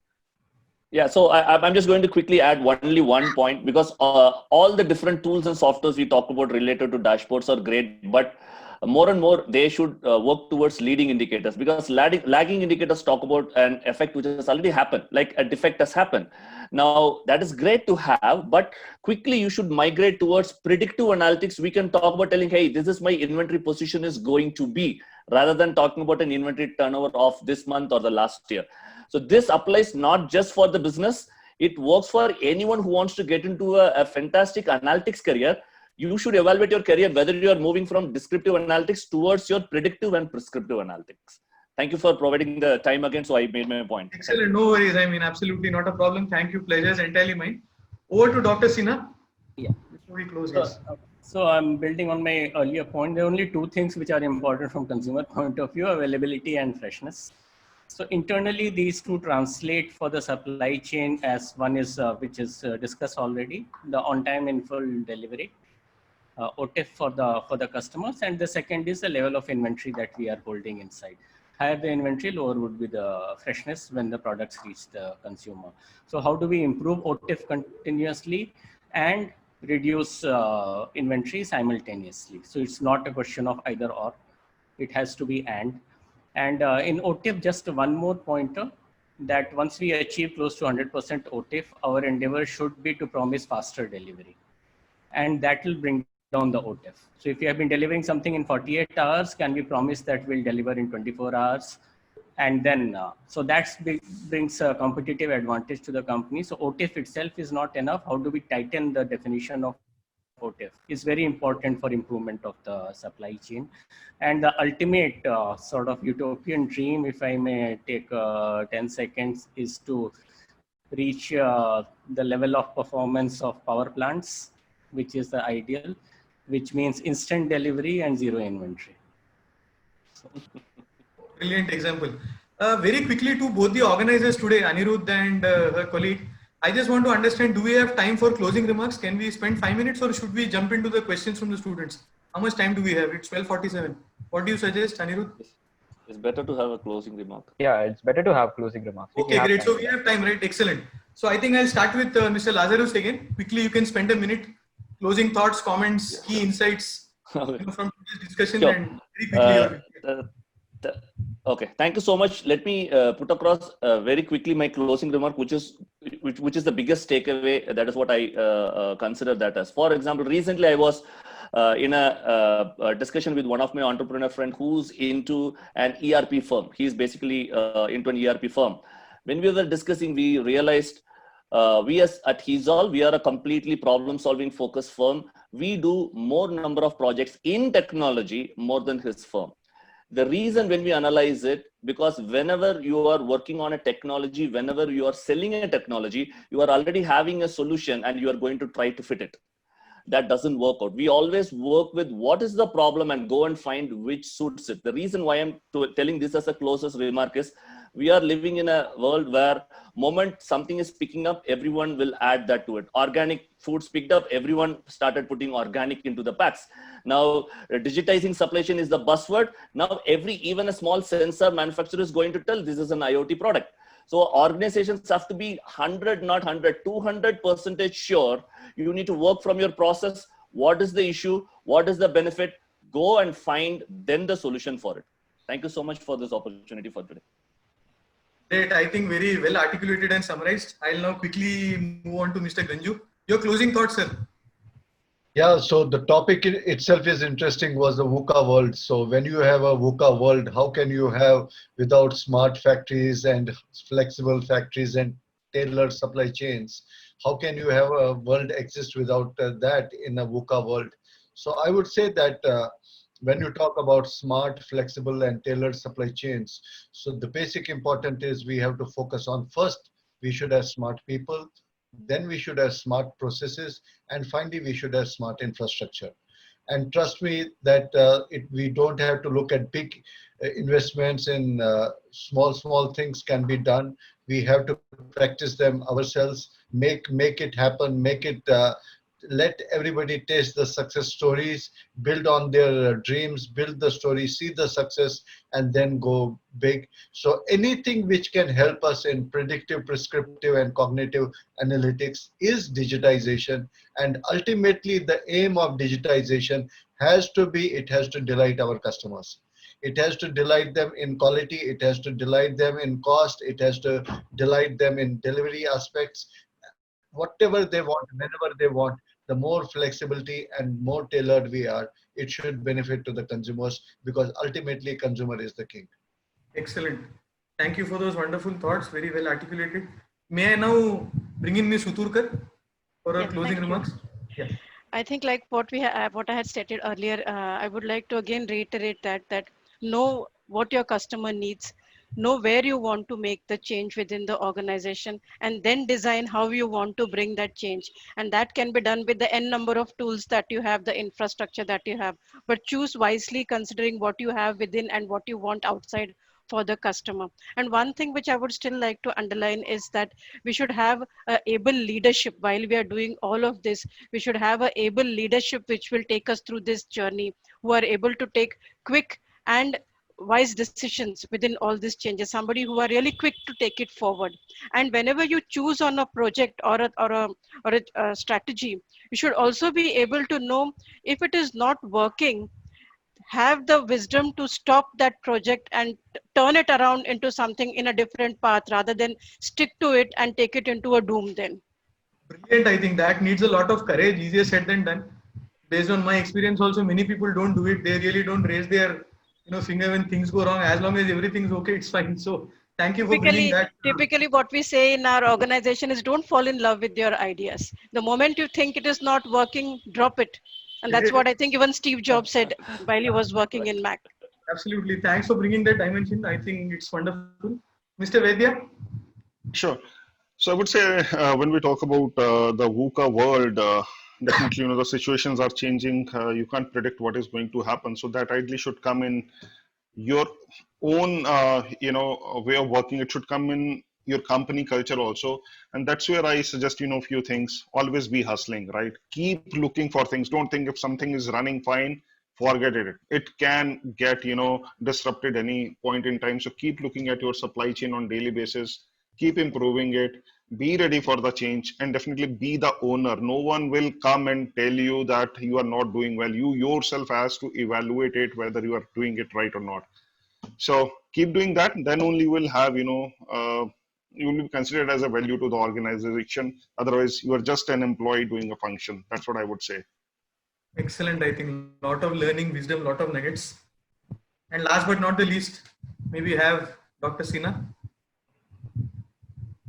Speaker 10: Yeah, so I'm just going to quickly add only one point, because all the different tools and softwares we talk about related to dashboards are great, but more and more they should work towards leading indicators, because lagging indicators talk about an effect which has already happened, like a defect has happened. Now that is great to have, but quickly you should migrate towards predictive analytics. We can talk about telling, hey, this is my inventory position is going to be, rather than talking about an inventory turnover of this month or the last year. So this applies not just for the business, it works for anyone who wants to get into a fantastic analytics career. You should evaluate your career whether you are moving from descriptive analytics towards your predictive and prescriptive analytics. Thank you for providing the time again. So I made my point.
Speaker 7: Excellent. No worries. I mean, absolutely not a problem. Thank you. Pleasure is entirely mine. Over to Dr. Sinha.
Speaker 4: Yeah.
Speaker 7: Before we close,
Speaker 4: So,
Speaker 7: yes.
Speaker 4: so I'm building on my earlier point. There are only two things which are important from consumer point of view: availability and freshness. So internally, these two translate for the supply chain as one is which is discussed already, the on-time in full delivery, OTIF for the customers, and the second is the level of inventory that we are holding inside. Higher the inventory, lower would be the freshness when the products reach the consumer. So how do we improve OTIF continuously and reduce inventory simultaneously? So it's not a question of either or, it has to be and. And in OTIF, just one more pointer, that once we achieve close to 100% OTIF, our endeavor should be to promise faster delivery. And that will bring down the OTIF. So if you have been delivering something in 48 hours, can we promise that we'll deliver in 24 hours? And then, so that brings a competitive advantage to the company. So OTIF itself is not enough. How do we tighten the definition of OTIF is very important for improvement of the supply chain. And the ultimate sort of utopian dream, if I may take 10 seconds, is to reach the level of performance of power plants, which is the ideal, which means instant delivery and zero inventory.
Speaker 7: Brilliant example. Very quickly to both the organizers today, Anirudh and her colleague, I just want to understand, do we have time for closing remarks? Can we spend 5 minutes or should we jump into the questions from the students? How much time do we have? It's 12:47. What do you suggest, Anirudh?
Speaker 10: It's better to have a closing remark.
Speaker 2: Yeah, it's better to have closing remarks.
Speaker 7: Okay, great. So we have time, right? Excellent. So I think I'll start with Mr. Lazarus again. Quickly, you can spend a minute. Closing thoughts, comments, key insights from today's discussion,
Speaker 10: Sure.
Speaker 7: and very quickly.
Speaker 10: Okay, thank you so much. Let me put across very quickly my closing remark, which is the biggest takeaway. That is what I consider that as. For example, recently I was in a discussion with one of my entrepreneur friend who's into an ERP firm. He's basically into an ERP firm. When we were discussing, we realized we at Hizol, we are a completely problem-solving focused firm. We do more number of projects in technology more than his firm. The reason when we analyze it, because whenever you are working on a technology, whenever you are selling a technology, you are already having a solution and you are going to try to fit it. That doesn't work out. We always work with what is the problem and go and find which suits it. The reason why I'm telling this as a closest remark is we are living in a world where moment something is picking up, everyone will add that to it. Organic foods picked up, everyone started putting organic into the packs. Now, digitizing supply chain is the buzzword. Now, even a small sensor manufacturer is going to tell this is an IoT product. So organizations have to be 100, not 100, 200% sure. You need to work from your process. What is the issue? What is the benefit? Go and find then the solution for it. Thank you so much for this opportunity for today.
Speaker 7: Great. I think very well articulated and summarized. I'll now quickly move on to Mr. Ganju. Your closing thoughts, sir.
Speaker 9: Yeah, so the topic itself is interesting, was the VUCA world. So when you have a VUCA world, how can you have, without smart factories and flexible factories and tailored supply chains, how can you have a world exist without that in a VUCA world? So I would say that when you talk about smart, flexible and tailored supply chains, so the basic important is we have to focus on, first, we should have smart people, then we should have smart processes, and finally we should have smart infrastructure. And trust me that we don't have to look at big investments in small things can be done. We have to practice them ourselves, make it happen, let everybody taste the success stories, build on their dreams, build the story, see the success, and then go big. So anything which can help us in predictive, prescriptive, and cognitive analytics is digitization. And ultimately, the aim of digitization has to be, it has to delight our customers. It has to delight them in quality. It has to delight them in cost. It has to delight them in delivery aspects. Whatever they want, whenever they want, the more flexibility and more tailored we are, it should benefit to the consumers, because ultimately consumer is the king.
Speaker 7: Excellent. Thank you for those wonderful thoughts, very well articulated. May I now bring in Ms. Uturkar for our closing remarks? Yeah.
Speaker 6: I think like what I had stated earlier, I would like to again reiterate that no what your customer needs, know where you want to make the change within the organization, and then design how you want to bring that change. And that can be done with the n number of tools that you have, the infrastructure that you have, but choose wisely considering what you have within and what you want outside for the customer. And one thing which I would still like to underline is that we should have a able leadership while we are doing all of this. We should have a able leadership which will take us through this journey, who are able to take quick and wise decisions within all these changes, somebody who are really quick to take it forward. And whenever you choose on a project or a strategy, you should also be able to know if it is not working, have the wisdom to stop that project and turn it around into something in a different path, rather than stick to it and take it into a doom then.
Speaker 7: Brilliant. I think that needs a lot of courage, easier said than done. Based on my experience also, many people don't do it. They really don't raise their finger when things go wrong. As long as everything's okay, it's fine. So thank you for bringing that.
Speaker 6: Typically what we say in our organization is don't fall in love with your ideas. The moment you think it is not working, drop it. And that's what I think even Steve Jobs said while he was working in Mac.
Speaker 7: Absolutely. Thanks for bringing that dimension. I think it's wonderful. Mr. Vaidya?
Speaker 5: Sure. So I would say when we talk about the VUCA world, definitely, the situations are changing. You can't predict what is going to happen. So that ideally should come in your own, way of working. It should come in your company culture also. And that's where I suggest, a few things. Always be hustling, right? Keep looking for things. Don't think if something is running fine, forget it. It can get, disrupted any point in time. So keep looking at your supply chain on daily basis. Keep improving it, be ready for the change, and definitely be the owner. No one will come and tell you that you are not doing well. You yourself has to evaluate it, whether you are doing it right or not. So keep doing that. Then only you will have, you will be considered as a value to the organization. Otherwise, you are just an employee doing a function. That's what I would say.
Speaker 7: Excellent. I think a lot of learning, wisdom, lot of nuggets. And last but not the least, maybe we have Dr. Sinha.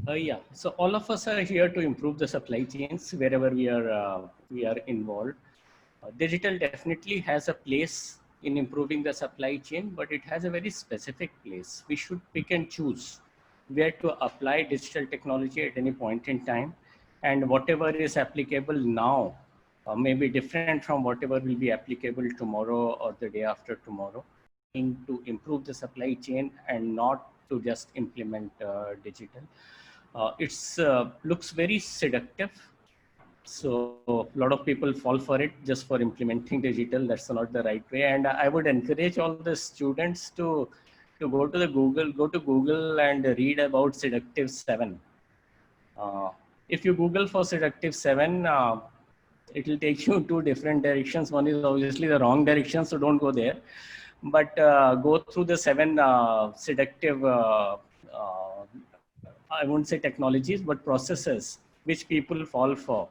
Speaker 4: Yeah, so all of us are here to improve the supply chains wherever we are involved. Digital definitely has a place in improving the supply chain, but it has a very specific place. We should pick and choose where to apply digital technology at any point in time, and whatever is applicable now may be different from whatever will be applicable tomorrow or the day after tomorrow, to improve the supply chain and not to just implement digital. It's looks very seductive. So a lot of people fall for it just for implementing digital. That's not the right way. And I would encourage all the students to go to Google and read about Seductive 7. If you Google for Seductive 7, it will take you two different directions. One is obviously the wrong direction, so don't go there. But go through the 7 seductive I won't say technologies, but processes which people fall for.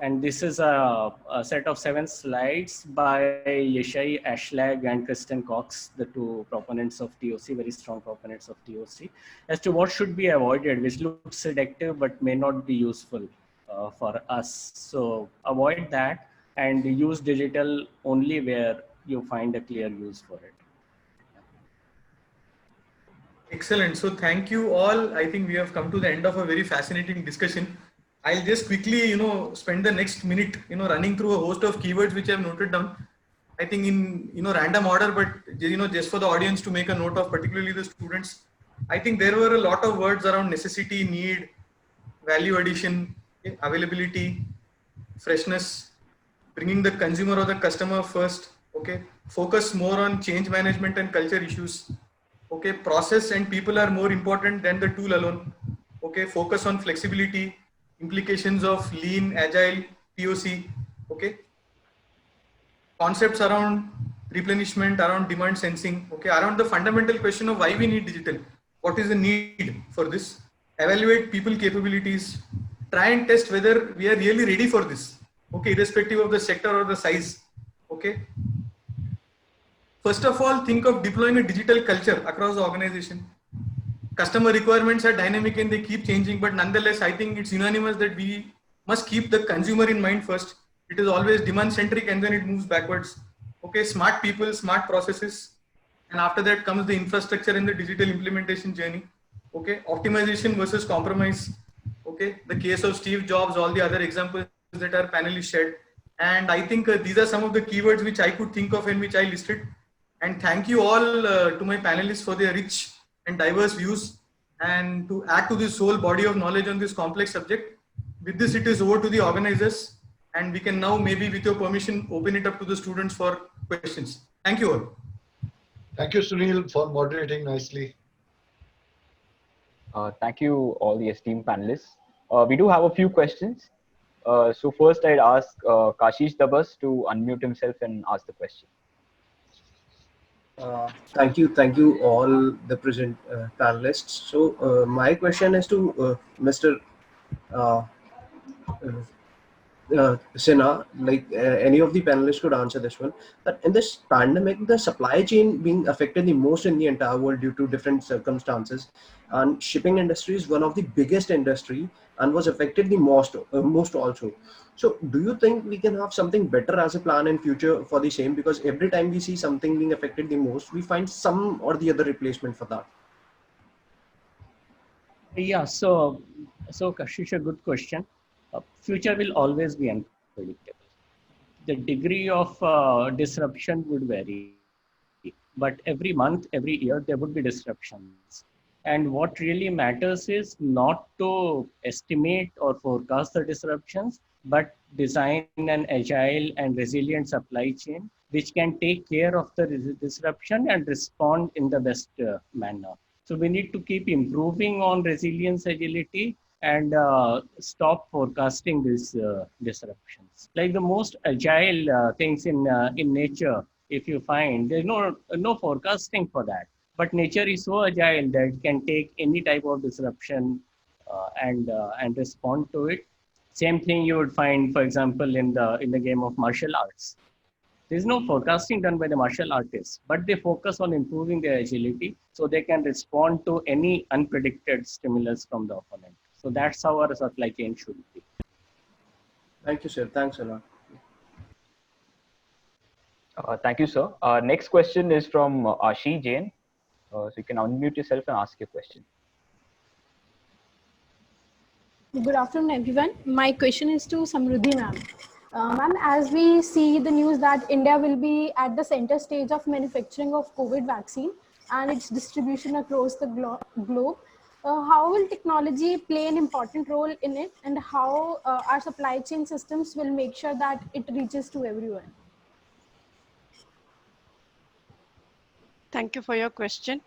Speaker 4: And this is a set of 7 slides by Yeshai Ashlag and Kristen Cox, the 2 proponents of TOC, very strong proponents of TOC, as to what should be avoided, which looks seductive but may not be useful for us. So avoid that and use digital only where you find a clear use for it.
Speaker 7: Excellent. So thank you all. I think we have come to the end of a very fascinating discussion. I'll just quickly, spend the next minute, running through a host of keywords which I've noted down. I think in, random order, but, just for the audience to make a note of, particularly the students. I think there were a lot of words around necessity, need, value addition, availability, freshness, bringing the consumer or the customer first. Okay. Focus more on change management and culture issues. Okay, process and people are more important than the tool alone. Okay, focus on flexibility, implications of lean, agile, POC. Okay, concepts around replenishment, around demand sensing. Okay, around the fundamental question of why we need digital. What is the need for this? Evaluate people capabilities. Try and test whether we are really ready for this. Okay, irrespective of the sector or the size. Okay. First of all, think of deploying a digital culture across the organization. Customer requirements are dynamic and they keep changing, but nonetheless, I think it's unanimous that we must keep the consumer in mind first. It is always demand centric and then it moves backwards. Okay, smart people, smart processes, And after that comes the infrastructure and the digital implementation journey. Okay, optimization versus compromise. Okay, the case of Steve Jobs, all the other examples that our panelists shared. And I think these are some of the keywords which I could think of and which I listed. And thank you all to my panelists for their rich and diverse views and to add to this whole body of knowledge on this complex subject. With this, it is over to the organizers, and we can now, maybe with your permission, open it up to the students for questions. Thank you all.
Speaker 9: Thank you, Sunil, for moderating nicely.
Speaker 2: Thank you, all the esteemed panelists. We do have a few questions. So first, I'd ask Kashish Dabas to unmute himself and ask the question.
Speaker 11: Thank you all the present panelists. So my question is to Mr. Sinha, like any of the panelists could answer this one. But in this pandemic, the supply chain being affected the most in the entire world due to different circumstances, and shipping industry is one of the biggest industry and was affected the most also. So do you think we can have something better as a plan in future for the same? Because every time we see something being affected the most, we find some or the other replacement for that.
Speaker 4: Yeah, so Kashish, a good question. Future will always be unpredictable. The degree of disruption would vary, but every month, every year, there would be disruptions. And what really matters is not to estimate or forecast the disruptions, but design an agile and resilient supply chain, which can take care of the disruption and respond in the best manner. So we need to keep improving on resilience, agility, and stop forecasting these disruptions. Like the most agile things in nature, if you find, there's no forecasting for that. But nature is so agile that it can take any type of disruption and respond to it. Same thing you would find, for example, in the game of martial arts. There's no forecasting done by the martial artists, but they focus on improving their agility so they can respond to any unpredicted stimulus from the opponent. So that's how our supply chain should be.
Speaker 11: Thank you, sir. Thanks a lot.
Speaker 2: Thank you, sir. Next question is from Ashi Jain. So you can unmute yourself and ask your question.
Speaker 12: Good afternoon, everyone. My question is to Samruddhi ma'am. Ma'am, as we see the news that India will be at the center stage of manufacturing of COVID vaccine and its distribution across the globe, how will technology play an important role in it, and how our supply chain systems will make sure that it reaches to everyone?
Speaker 6: Thank you for your question.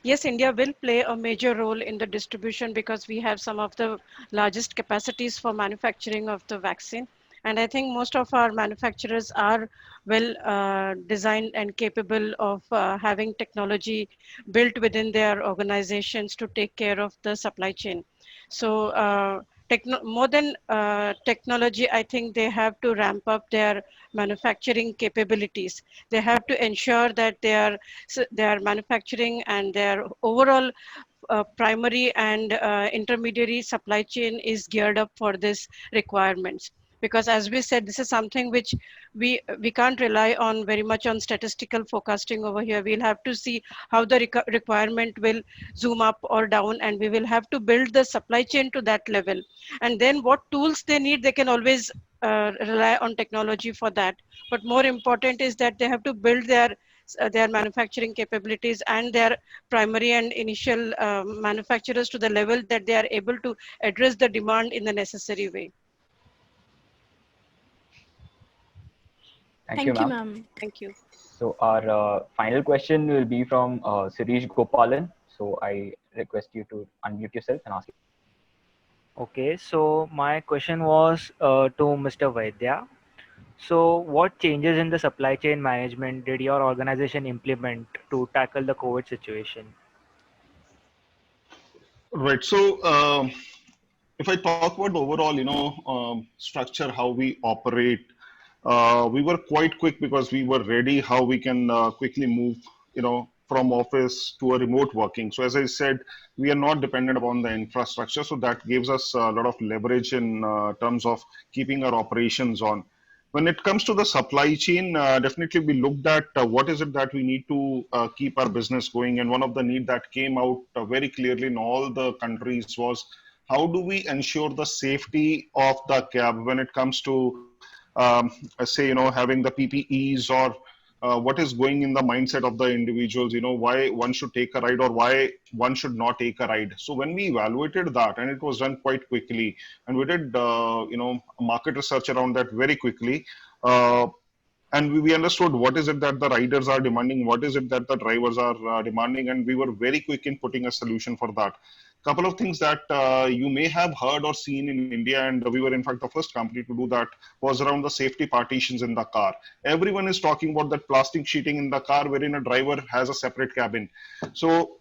Speaker 6: Yes, India will play a major role in the distribution because we have some of the largest capacities for manufacturing of the vaccine. And I think most of our manufacturers are well designed and capable of having technology built within their organizations to take care of the supply chain. So more than technology, I think they have to ramp up their manufacturing capabilities. They have to ensure that their manufacturing and their overall primary and intermediary supply chain is geared up for this requirements. Because as we said, this is something which we can't rely on very much on statistical forecasting over here. We'll have to see how the requirement will zoom up or down, and we will have to build the supply chain to that level. And then what tools they need, they can always rely on technology for that. But more important is that they have to build their manufacturing capabilities and their primary and initial manufacturers to the level that they are able to address the demand in the necessary way.
Speaker 2: Thank you, ma'am.
Speaker 6: Thank you.
Speaker 2: So our final question will be from Sirish Gopalan. So I request you to unmute yourself and ask it.
Speaker 13: Okay, so my question was to Mr. Vaidya. So what changes in the supply chain management did your organization implement to tackle the COVID situation?
Speaker 5: Right. So if I talk about the overall, structure, how we operate, we were quite quick because we were ready how we can quickly move, from office to a remote working. So as I said, we are not dependent upon the infrastructure. So that gives us a lot of leverage in terms of keeping our operations on. When it comes to the supply chain, definitely we looked at what is it that we need to keep our business going. And one of the need that came out very clearly in all the countries was how do we ensure the safety of the cab when it comes to, say, having the PPEs or what is going in the mindset of the individuals, why one should take a ride or why one should not take a ride. So when we evaluated that, and it was done quite quickly, and we did, market research around that very quickly, and we understood what is it that the riders are demanding, what is it that the drivers are demanding, and we were very quick in putting a solution for that. Couple of things that you may have heard or seen in India, and we were in fact the first company to do that, was around the safety partitions in the car. Everyone is talking about that plastic sheeting in the car wherein a driver has a separate cabin. So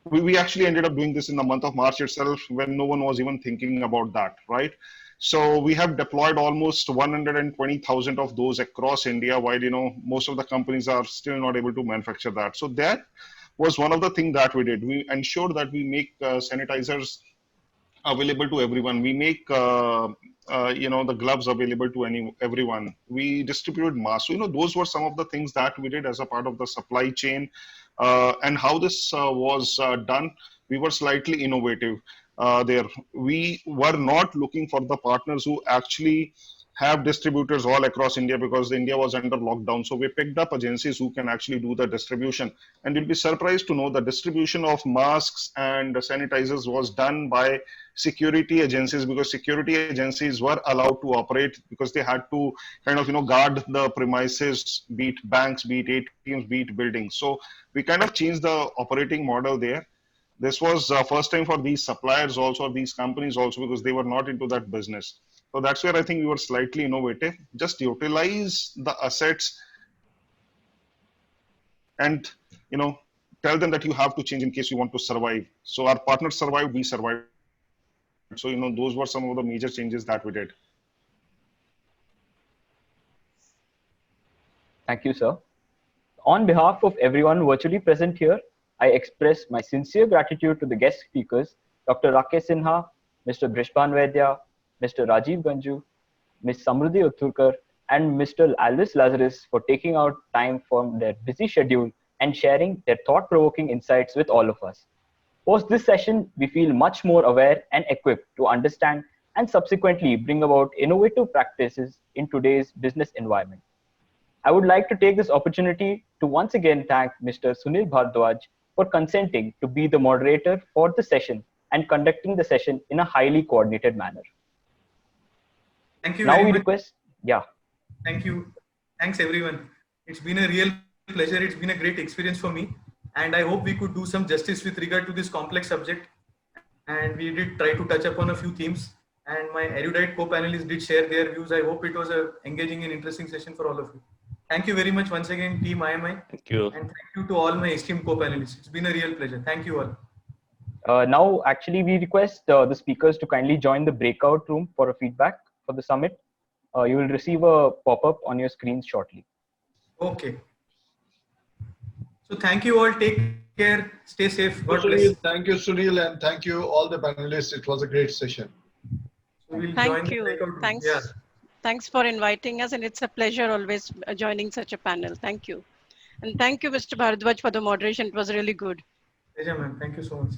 Speaker 5: we actually ended up doing this in the month of March itself when no one was even thinking about that, right? So we have deployed almost 120,000 of those across India, while most of the companies are still not able to manufacture that. So that was one of the things that we did. We ensured that we make sanitizers available to everyone. We make the gloves available to everyone. We distribute masks. So, those were some of the things that we did as a part of the supply chain. And how this was done, we were slightly innovative there. We were not looking for the partners who actually have distributors all across India because India was under lockdown. So we picked up agencies who can actually do the distribution. And you'll be surprised to know the distribution of masks and sanitizers was done by security agencies, because security agencies were allowed to operate because they had to kind of, guard the premises, be it banks, be it ATMs, be it buildings. So we kind of changed the operating model there. This was first time for these suppliers also, or these companies also, because they were not into that business. So that's where I think we were slightly innovative. Just utilize the assets and, tell them that you have to change in case you want to survive. So our partners survived, we survived. So, those were some of the major changes that we did.
Speaker 2: Thank you, sir. On behalf of everyone virtually present here, I express my sincere gratitude to the guest speakers, Dr. Rakesh Sinha, Mr. Brishpan Vaidya, Mr. Rajiv Ganju, Ms. Samruddhi Uthurkar, and Mr. Alvis Lazarus for taking out time from their busy schedule and sharing their thought-provoking insights with all of us. Post this session, we feel much more aware and equipped to understand and subsequently bring about innovative practices in today's business environment. I would like to take this opportunity to once again thank Mr. Sunil Bhardwaj for consenting to be the moderator for the session and conducting the session in a highly coordinated manner.
Speaker 7: Thank you.
Speaker 2: Now we request,
Speaker 7: Thank you. Thanks everyone. It's been a real pleasure. It's been a great experience for me. And I hope we could do some justice with regard to this complex subject. And we did try to touch upon a few themes. And my erudite co-panelists did share their views. I hope it was an engaging and interesting session for all of you. Thank you very much once again, Team IMI.
Speaker 10: Thank you.
Speaker 7: And thank you to all my esteemed co-panelists. It's been a real pleasure. Thank you all.
Speaker 2: Now, actually, we request the speakers to kindly join the breakout room for a feedback for the summit. You will receive a pop-up on your screens shortly.
Speaker 7: Okay. So thank you all. Take care. Stay safe. God bless.
Speaker 9: Thank you, Sunil, and thank you all the panelists. It was a great session.
Speaker 7: So we'll
Speaker 6: Thank you. Thanks.
Speaker 7: Yeah.
Speaker 6: Thanks for inviting us, and it's a pleasure always joining such a panel. Thank you. And thank you, Mr. Bhardwaj, for the moderation. It was really good.
Speaker 7: Pleasure, ma'am. Thank you so much.